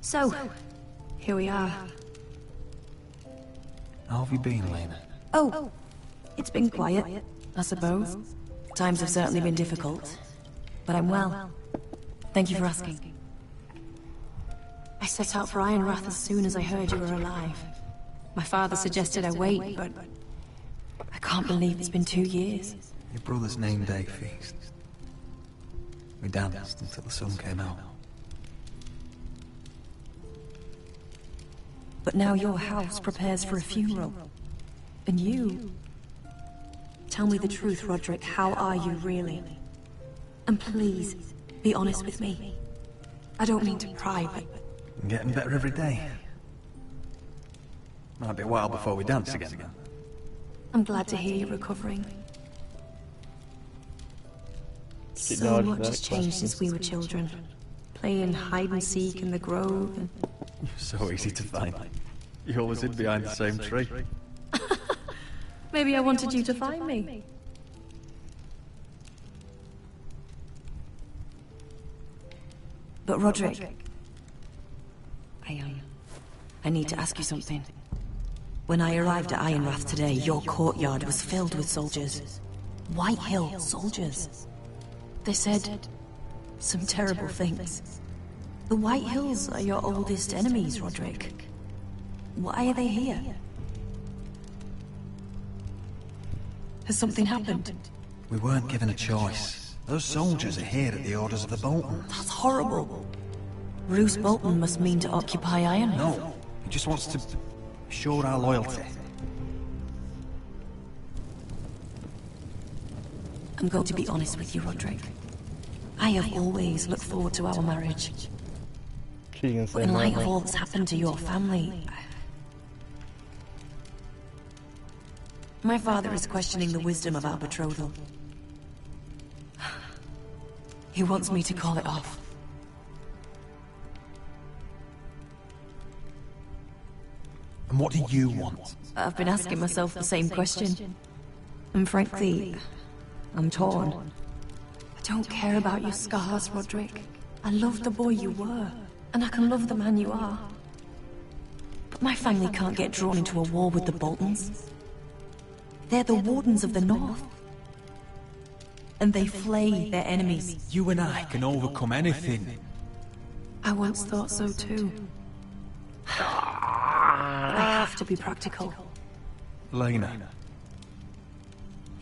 So, here we are. How have you been, Elena? Oh, it's been quiet, I suppose. Times have certainly been difficult, but I'm well. Thank you for asking. I set out for Ironrath as soon as I heard you were alive. My father suggested I wait, but I can't believe it's been 2 years. Your brother's name day feast. We danced until the sun came out. But now your house prepares for a funeral. And you... Tell me the truth, Roderick. How are you really? And please, be honest with me. I don't mean to pry, but... I'm getting better every day. Might be a while before we dance again. I'm glad to hear you're recovering. So much has changed since we were children. Playing hide and seek in the grove and... You're so easy to find. You always hid behind the same tree. Maybe I wanted you to find me. But Roderick... I need to ask you something. When I arrived at Ironrath today, your courtyard was filled with soldiers. White Hill soldiers. They said some terrible things. The White Hills are your oldest enemies, Roderick. Why are they here? Has something happened? We weren't given a choice. Those soldiers are here at the orders of the Bolton. That's horrible. Roose Bolton must mean to occupy Ironrath. No, he just wants to assure our loyalty. I'm going to be honest with you, Roderick. I have always looked forward to our marriage. But in light of all that's happened to your family... My father is questioning the wisdom of our betrothal. He wants me to call it off. And what do you want? I've been asking myself the same question. And frankly, I'm torn. I don't care about your scars, Roderick. I love the boy you were, and I can love the man you are. But my family can't get drawn into a war with the Boltons. They're the Wardens of the North. And they flay their enemies. You and I can overcome anything. I once thought so too. I have to be practical. Lena.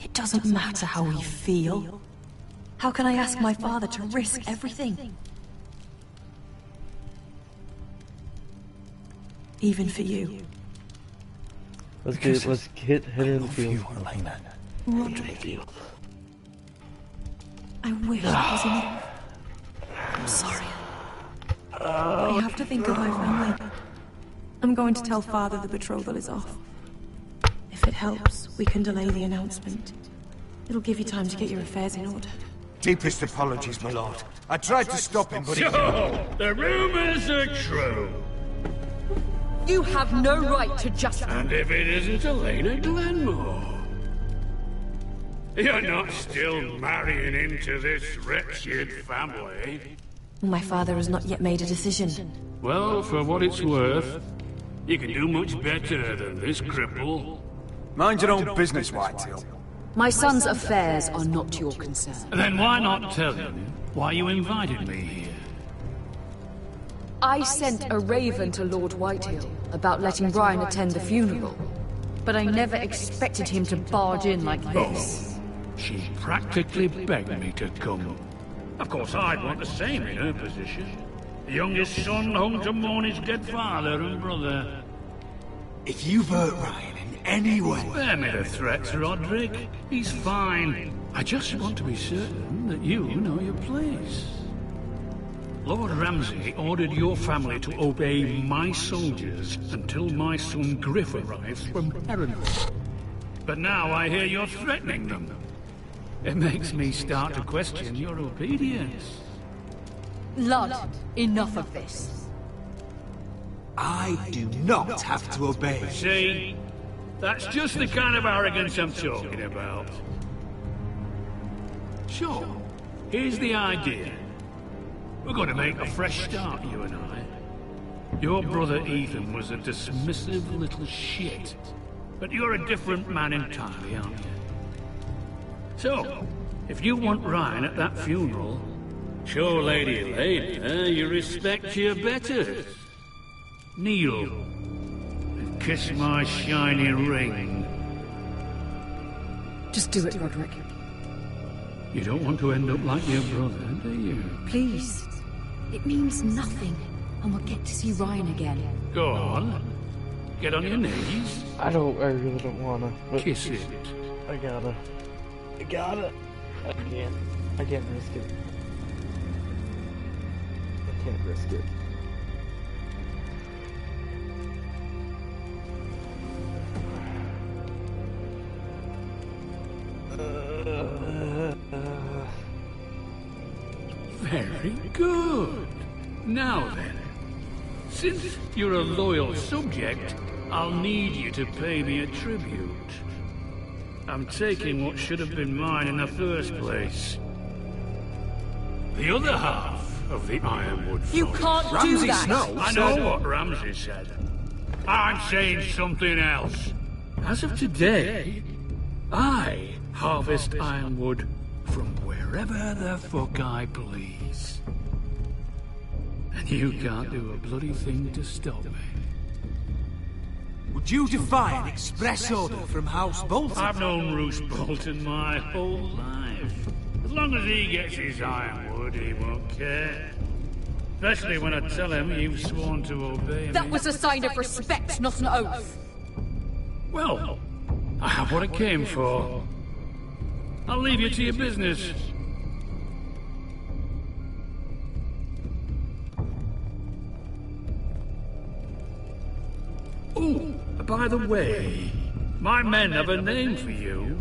It doesn't matter how we feel. How can I ask my father to risk everything? Even for you. Let's hit her in the field. Elena. Roderick. I wish it was enough. I'm sorry. I have to think of my family. I'm going to tell Father the betrothal is off. If it helps, we can delay the announcement. It'll give you time to get your affairs in order. Deepest apologies, my lord. I tried to stop him, but So, the rumors are true. You have no right to just... And if it isn't Elena Glenmore? You're not still marrying into this wretched family? My father has not yet made a decision. Well, for what it's worth, you can do much better than this cripple. Mind your own business, Whitetail. My son's affairs are not your concern. Then why not tell him why you invited me here? I sent a raven to Lord Whitehill about letting Brian attend the funeral. But I never expected him to barge in like this. Oh, she practically begged me to come. Of course, I'd want the same in her position. The youngest son home to mourn his dead father and brother. if you've hurt Ryan in any way... Spare me the threats, Roderick. He's fine. I just want to be certain that you know your place. Lord Ramsay ordered your family to obey my soldiers until my son Griff arrives from Herrenhall. But now I hear you're threatening them. It makes me start to question your obedience. Lud, enough of this. I do not have to obey. See? That's just the kind of arrogance I'm talking about. Sure, here's the idea. We're going to make a fresh start, you and I. Your brother Ethan was a dismissive little shit. But you're a different man entirely, aren't you? So, if you want Ryan at that funeral, show Lady Elena you respect your betters. Kneel and kiss my shiny ring. Just do it, Roderick. You don't want to end up like your brother, do you? Please. It means nothing, and we'll get to see Ryan again. Go on. Get on your knees. I really don't wanna. But kiss it. I gotta. I can't risk it. I can't risk it. Very good. Now then, since you're a loyal subject, I'll need you to pay me a tribute. I'm taking what should have been mine in the first place. The other half of the Ironwood Forest. You can't do that! I know what Ramsay said. I'm saying something else. As of today, I harvest ironwood from wherever the fuck I please. And you can't do a bloody thing to stop me. Do you defy an express order from House Bolton? I've known Roose Bolton my whole life. As long as he gets his ironwood, he won't care. Especially when I tell him you've sworn to obey me. That was a sign of respect, not an oath. Well, I have what I came for. I'll leave you to your business. Oh, by the way, my men have a name for you.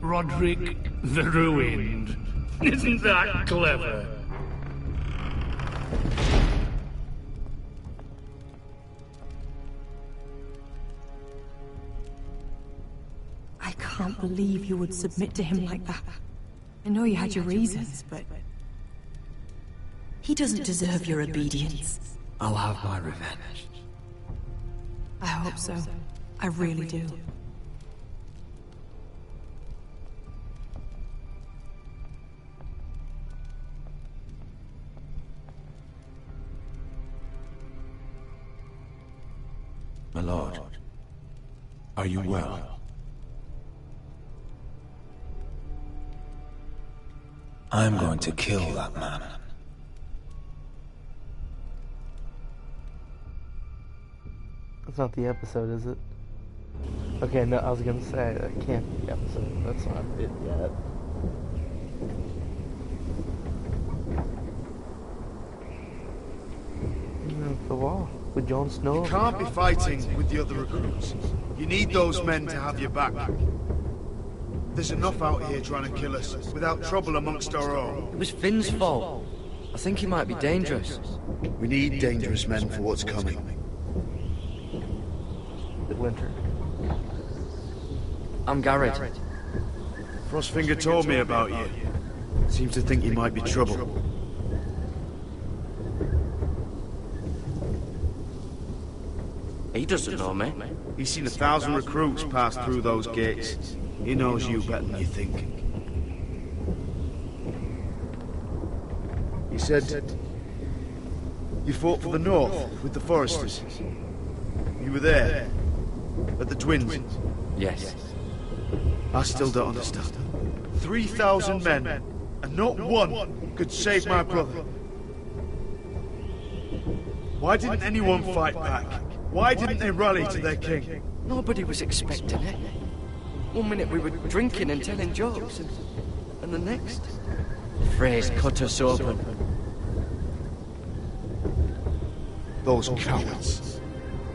Roderick the Ruined. Isn't that clever? I can't believe you would submit to him like that. I know you had your reasons, but... He doesn't deserve your obedience. I'll have my revenge. I hope so. I really do. My lord, are you well? I'm going to kill that man. That's not the episode, is it? Okay, no, I was gonna say, that can't be the episode. That's not it yet. The wall with Jon Snow. You can't be fighting with the other recruits. You need those men to have your back. There's enough out here trying to kill us without trouble amongst our own. It was Finn's fault. I think he might be dangerous. We need dangerous men for what's coming. The winter. I'm Garrett. Frostfinger told me about you. Seems to think you might be trouble. He doesn't know me. He's seen 1,000 recruits pass through those gates. He knows you better than you think. He said... you fought for the North with the Foresters. You were there. At the Twins. Yes. I still don't understand. 3,000 men, and not one could save my brother. Why didn't anyone fight back? Why didn't they rally to their king? Nobody was expecting it. One minute we were drinking and telling jokes, and the next... the Freys cut us open. Those cowards.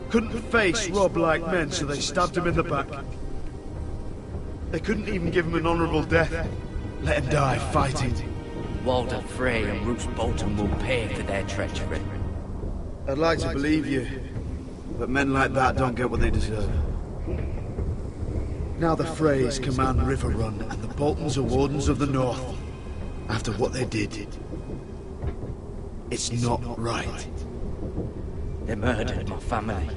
Couldn't face Robb like men, so they stabbed him in the back. They couldn't even give him an honorable death. Let him die fighting. Walder Frey and Roose Bolton will pay for their treachery. I'd like to believe you, but men like that don't get what they deserve. Now the Freys command Riverrun, and the Boltons are Wardens of the North. After what they did, it's not right. They murdered my family.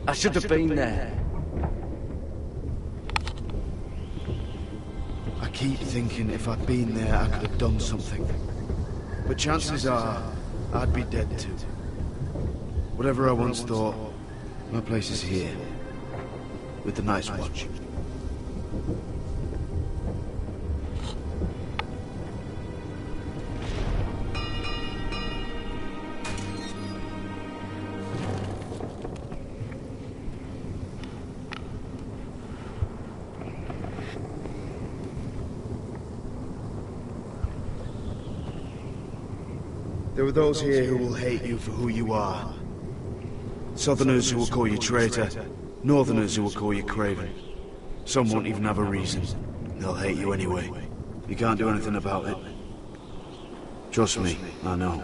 I should have been there. I keep thinking if I'd been there, I could have done something. But chances are, I'd be dead too. Whatever I once thought, my place is here. With the Night's Watch. There are those here who will hate you for who you are. Southerners who will call you traitor, Northerners who will call you craven. Some won't even have a reason. They'll hate you anyway. You can't do anything about it. Trust me, I know.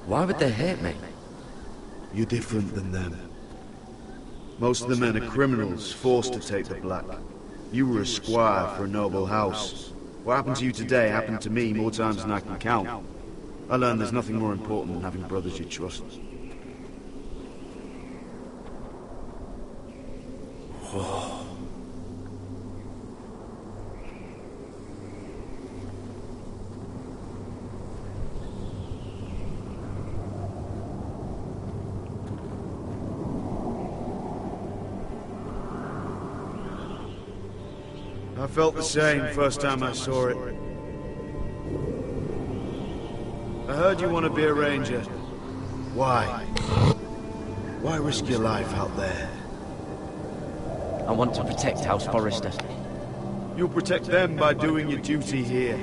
Why would they hate me? You're different than them. Most of the men are criminals, forced to take the black. You were a squire for a noble house. What happened to you today happened to me more times than I can count. I learned there's nothing more important than having brothers you trust. Whoa. I felt the same first time I saw it. I heard you want to be a ranger. Why? Why risk your life out there? I want to protect House Forrester. You'll protect them by doing your duty here.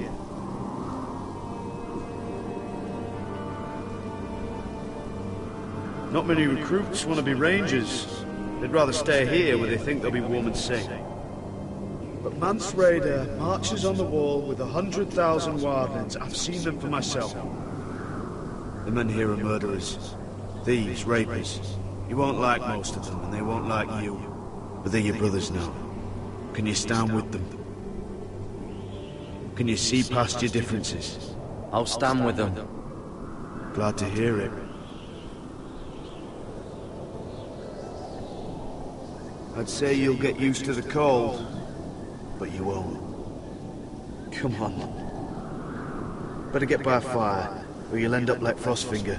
Not many recruits want to be rangers. They'd rather stay here where they think they'll be warm and safe. But Mance Rayder marches on the wall with 100,000 wildlings. I've seen them for myself. The men here are murderers. Thieves, rapers. You won't like most of them, and they won't like you. But they're your brothers now. Can you stand with them? Can you see past your differences? I'll stand with them. Glad to hear it. I'd say you'll get used to the cold, but you won't. Come on. Better get by a fire, or you'll end up like Frostfinger.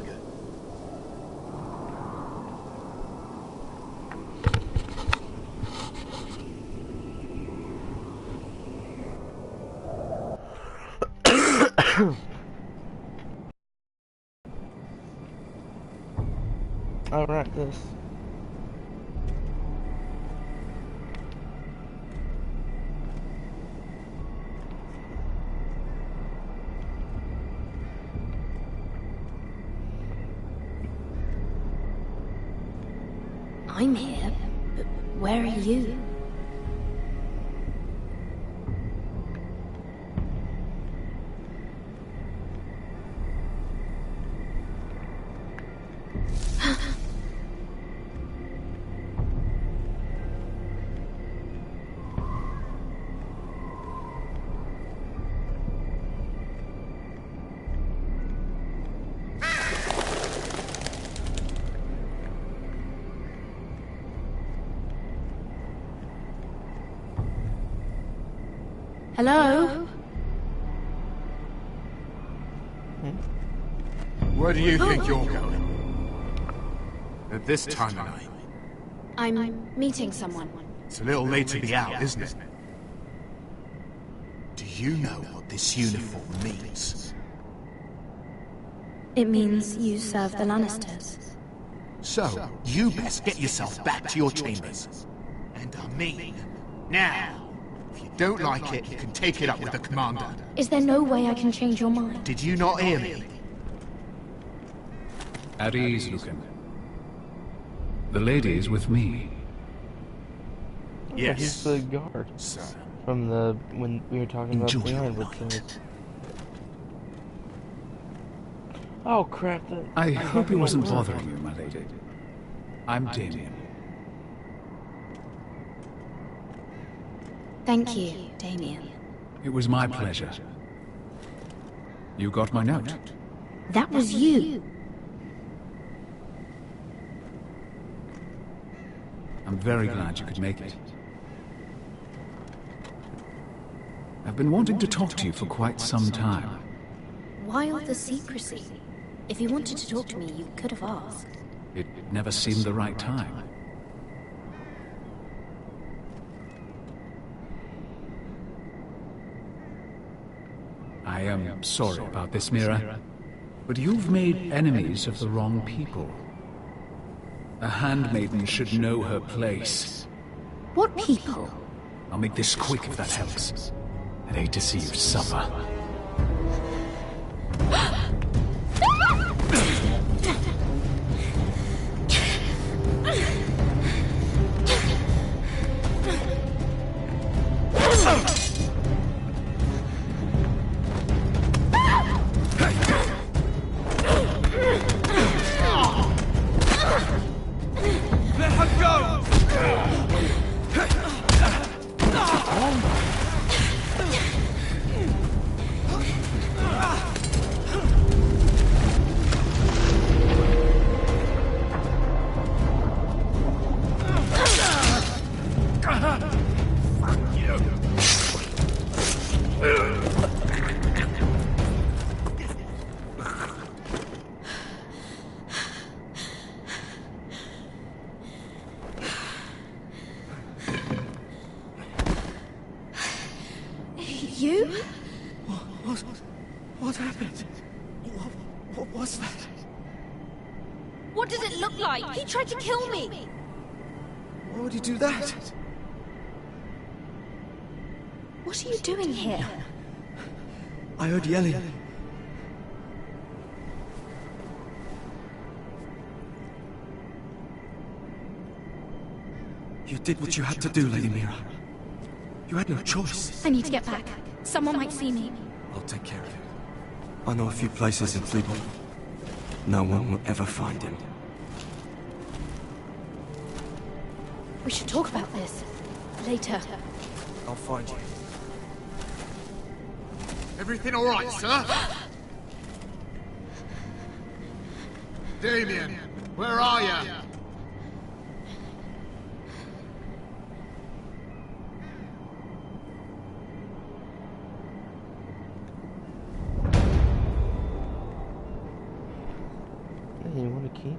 I'll write this. I'm here, but where are you? Hello? Where do you think you're going? At this time of night? I'm meeting someone. It's a little late to be out, isn't it? Do you know what this uniform means? It means you serve the Lannisters. So, you best get yourself back to your chambers. And I mean, now. If you don't like it, you can take it up with the commander. Is there no way I can change your mind? Did you not hear me? At ease, Lucan. The lady is with me. Yes. He's the guard. Sir. From the when we were talking about the Ironwood thing. Oh crap! I hope he wasn't bothering you, my lady. I'm Damien. Thank you, Damien. It was my pleasure. You got my note? That was you. I'm very glad you could make it. I've been wanting to talk to you for quite some time. Why all the secrecy? If you wanted to talk to me, you could have asked. It never seemed the right time. I am sorry about this, Mira, but you've made enemies of the wrong people. A handmaiden should know her place. What people? I'll make this quick if that helps. I'd hate to see you suffer. Let her go! You? What happened? What was that? What does it look like? He tried to kill me! Why would he do that? What are you doing here? I heard yelling. You did what you had to do, Lady Mira. You had no choice. I need to get back. Someone might see me. I'll take care of it. I know a few places in Fleetwood. No one will ever find him. We should talk about this. Later. I'll find you. Everything all right, sir? Damien, where are you? Hey, you want to keep it?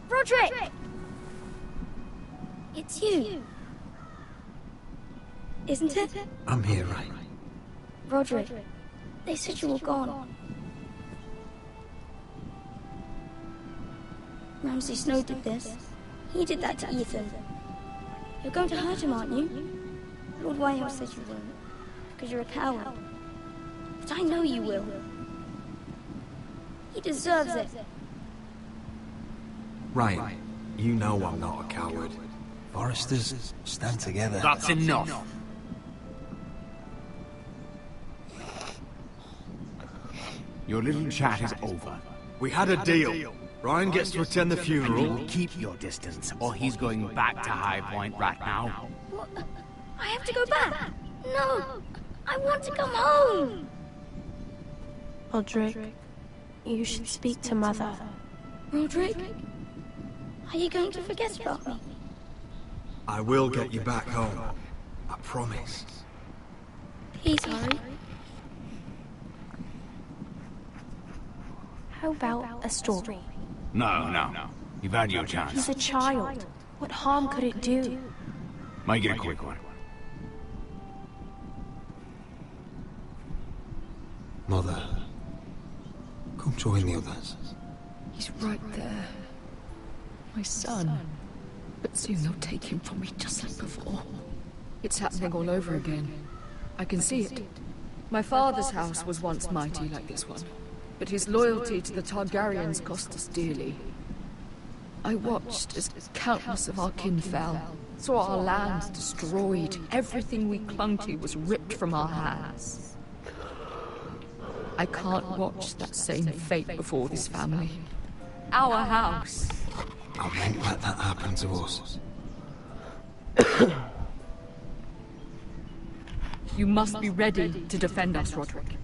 Roderick! It's you. Isn't it? I'm here, right? Roderick, they said you were gone. Ramsay Snow did this. He did that to Ethan. You're going to hurt him, aren't you? Lord Whitehouse said you won't, because you're a coward. But I know you will. He deserves it. Right. You know I'm not a coward. Foresters, stand together. That's enough. Your little chat is over. We had a deal. Ryan gets to attend the funeral. And you keep your distance, or he's going back to High Point right now. What? I have to go back. No, I want to come home. Roderick, you should speak to Mother. Roderick? Are you going to forget about me? I will get you back home. I promise. Please hurry. How about a story? No. You've had your chance. He's a child. What harm could it do? Make it a quick one. Mother, come join the others. He's right there. My son. But soon they'll take him from me just like before. It's happening all over again. I can see it. My father's house was once mighty like this one, but his loyalty to the Targaryens cost us dearly. I watched as countless of our kin fell, saw our lands destroyed, everything we clung to was ripped from our hands. I can't watch that same fate before this family. Our house. I won't let that happen to us. You must be ready to defend us, Roderick.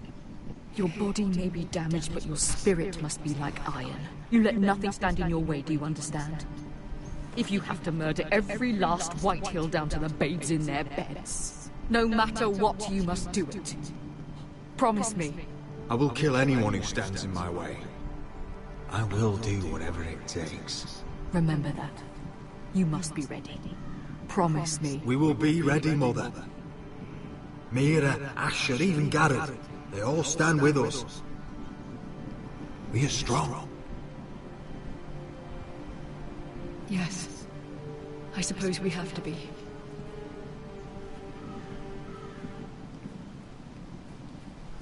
Your body may be damaged, but your spirit must be like iron. You let nothing stand in your way, do you understand? If you have to murder every last Whitehill down to the babes in their beds, no matter what, you must do it. Promise me. I will kill anyone who stands in my way. I will do whatever it takes. Remember that. You must be ready. Promise me. We will be ready, Mother. Mira, Asher, even Garrett. They all stand with us. We are strong. Yes. I suppose we have to be.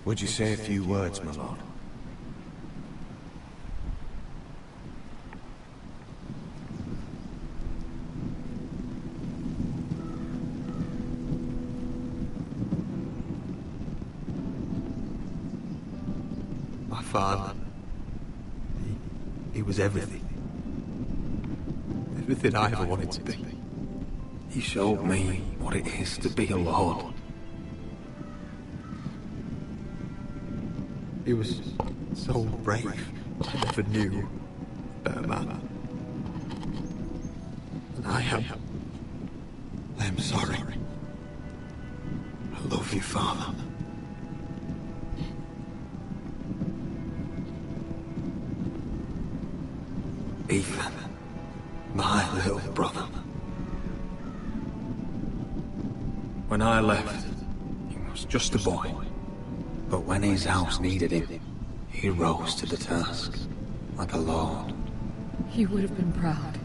Would you say a few words, my lord? My father. He was everything. Everything I ever wanted to be. He showed me what it is to be a lord. He was so brave. I never knew a better man. And I am sorry. I love you, Father. Ethan, my little brother. When I left, he was just a boy. But when his house needed him, he rose to the task, like a lord. He would have been proud.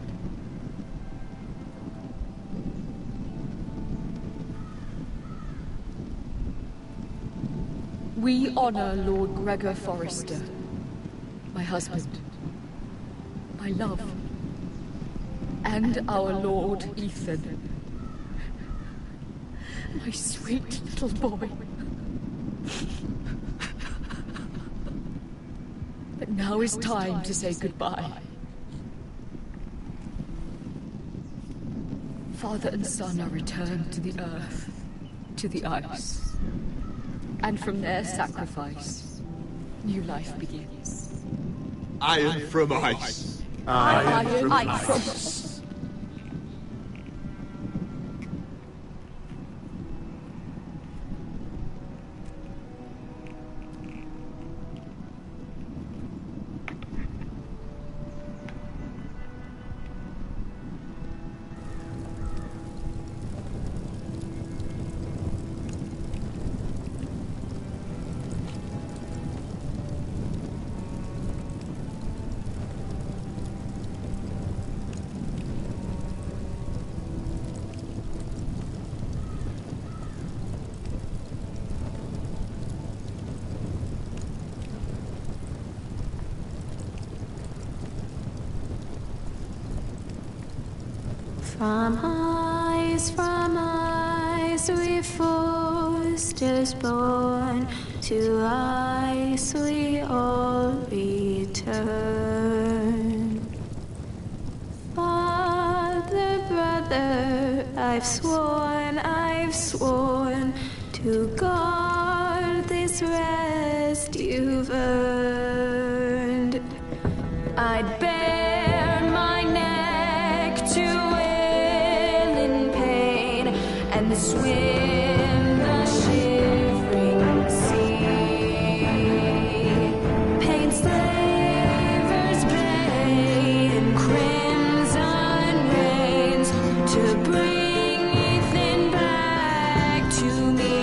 We honor Lord Gregor Forrester, my husband, my love, and our Lord Ethan, my sweet little boy. But now is time to say goodbye. Father and son are returned to the earth, to the ice. And from their sacrifice, new life begins. Iron from ice. Iron from ice. From ice we Forresters born, to ice we all return. Father, brother, I've sworn to guard this rest you've earned. I'd bare my neck to and swim the shivering sea. Paint slavers bay in crimson rains to bring Ethan back to me.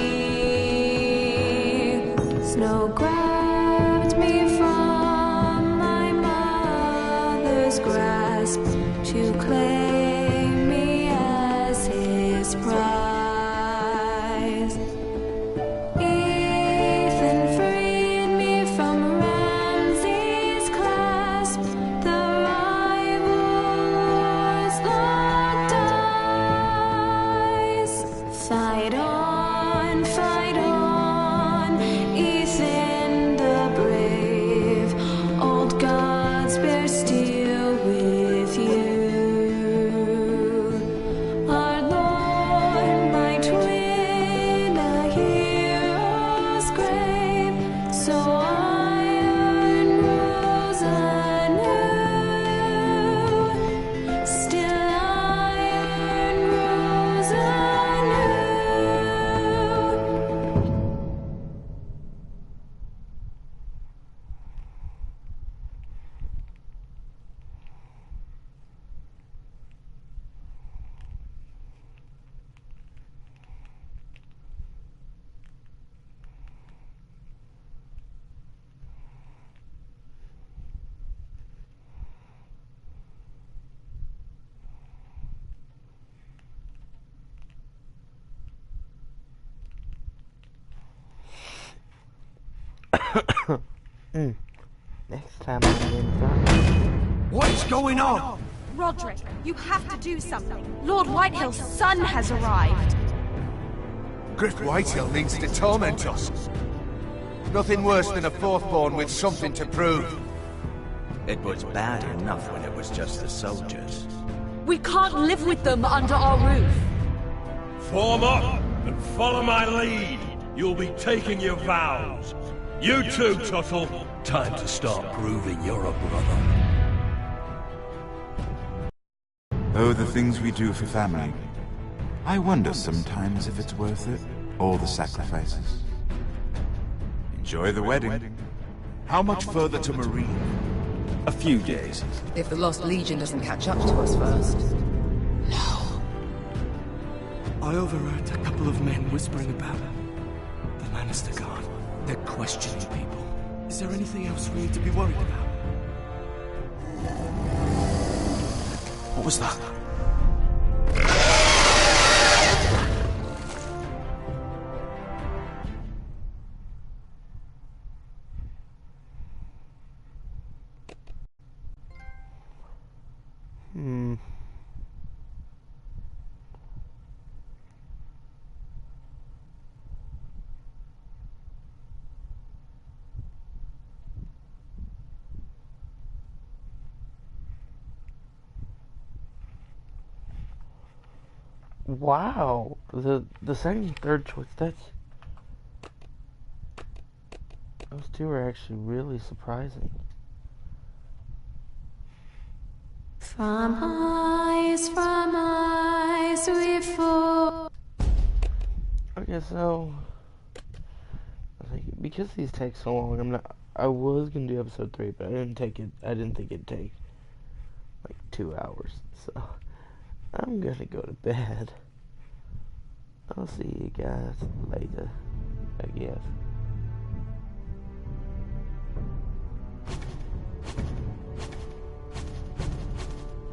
Snow grabbed me from my mother's grasp to claim me as his bride. Fight on, Ethan the brave. Old gods bear steel with you. Our Lord might win a hero's grave, so iron rules anew. Still iron rules anew. Next time I'm inside. What's going on? Roderick, you have to do something. Lord Whitehill's son has arrived. Griff Whitehill means to torment us. Nothing worse than a fourth-born with something to prove. It was bad enough when it was just the soldiers. We can't live with them under our roof. Form up and follow my lead. You'll be taking your vows. You too, Tuttle. Time to start proving you're a brother. Oh, the things we do for family. I wonder sometimes if it's worth it. All the sacrifices. Enjoy the wedding. How much further to Marine? A few days. If the Lost Legion doesn't catch up to us first. I overheard a couple of men whispering about the Lannister Guard. They're questioning people. Is there anything else we need to be worried about? What was that? Wow, the second and third choice, those two are actually really surprising. From eyes we fall. Okay, so I think because these take so long, I was gonna do episode 3, but I didn't think it'd take like 2 hours. So I'm gonna go to bed. I'll see you guys later, I guess.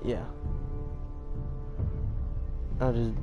Yeah. I'll just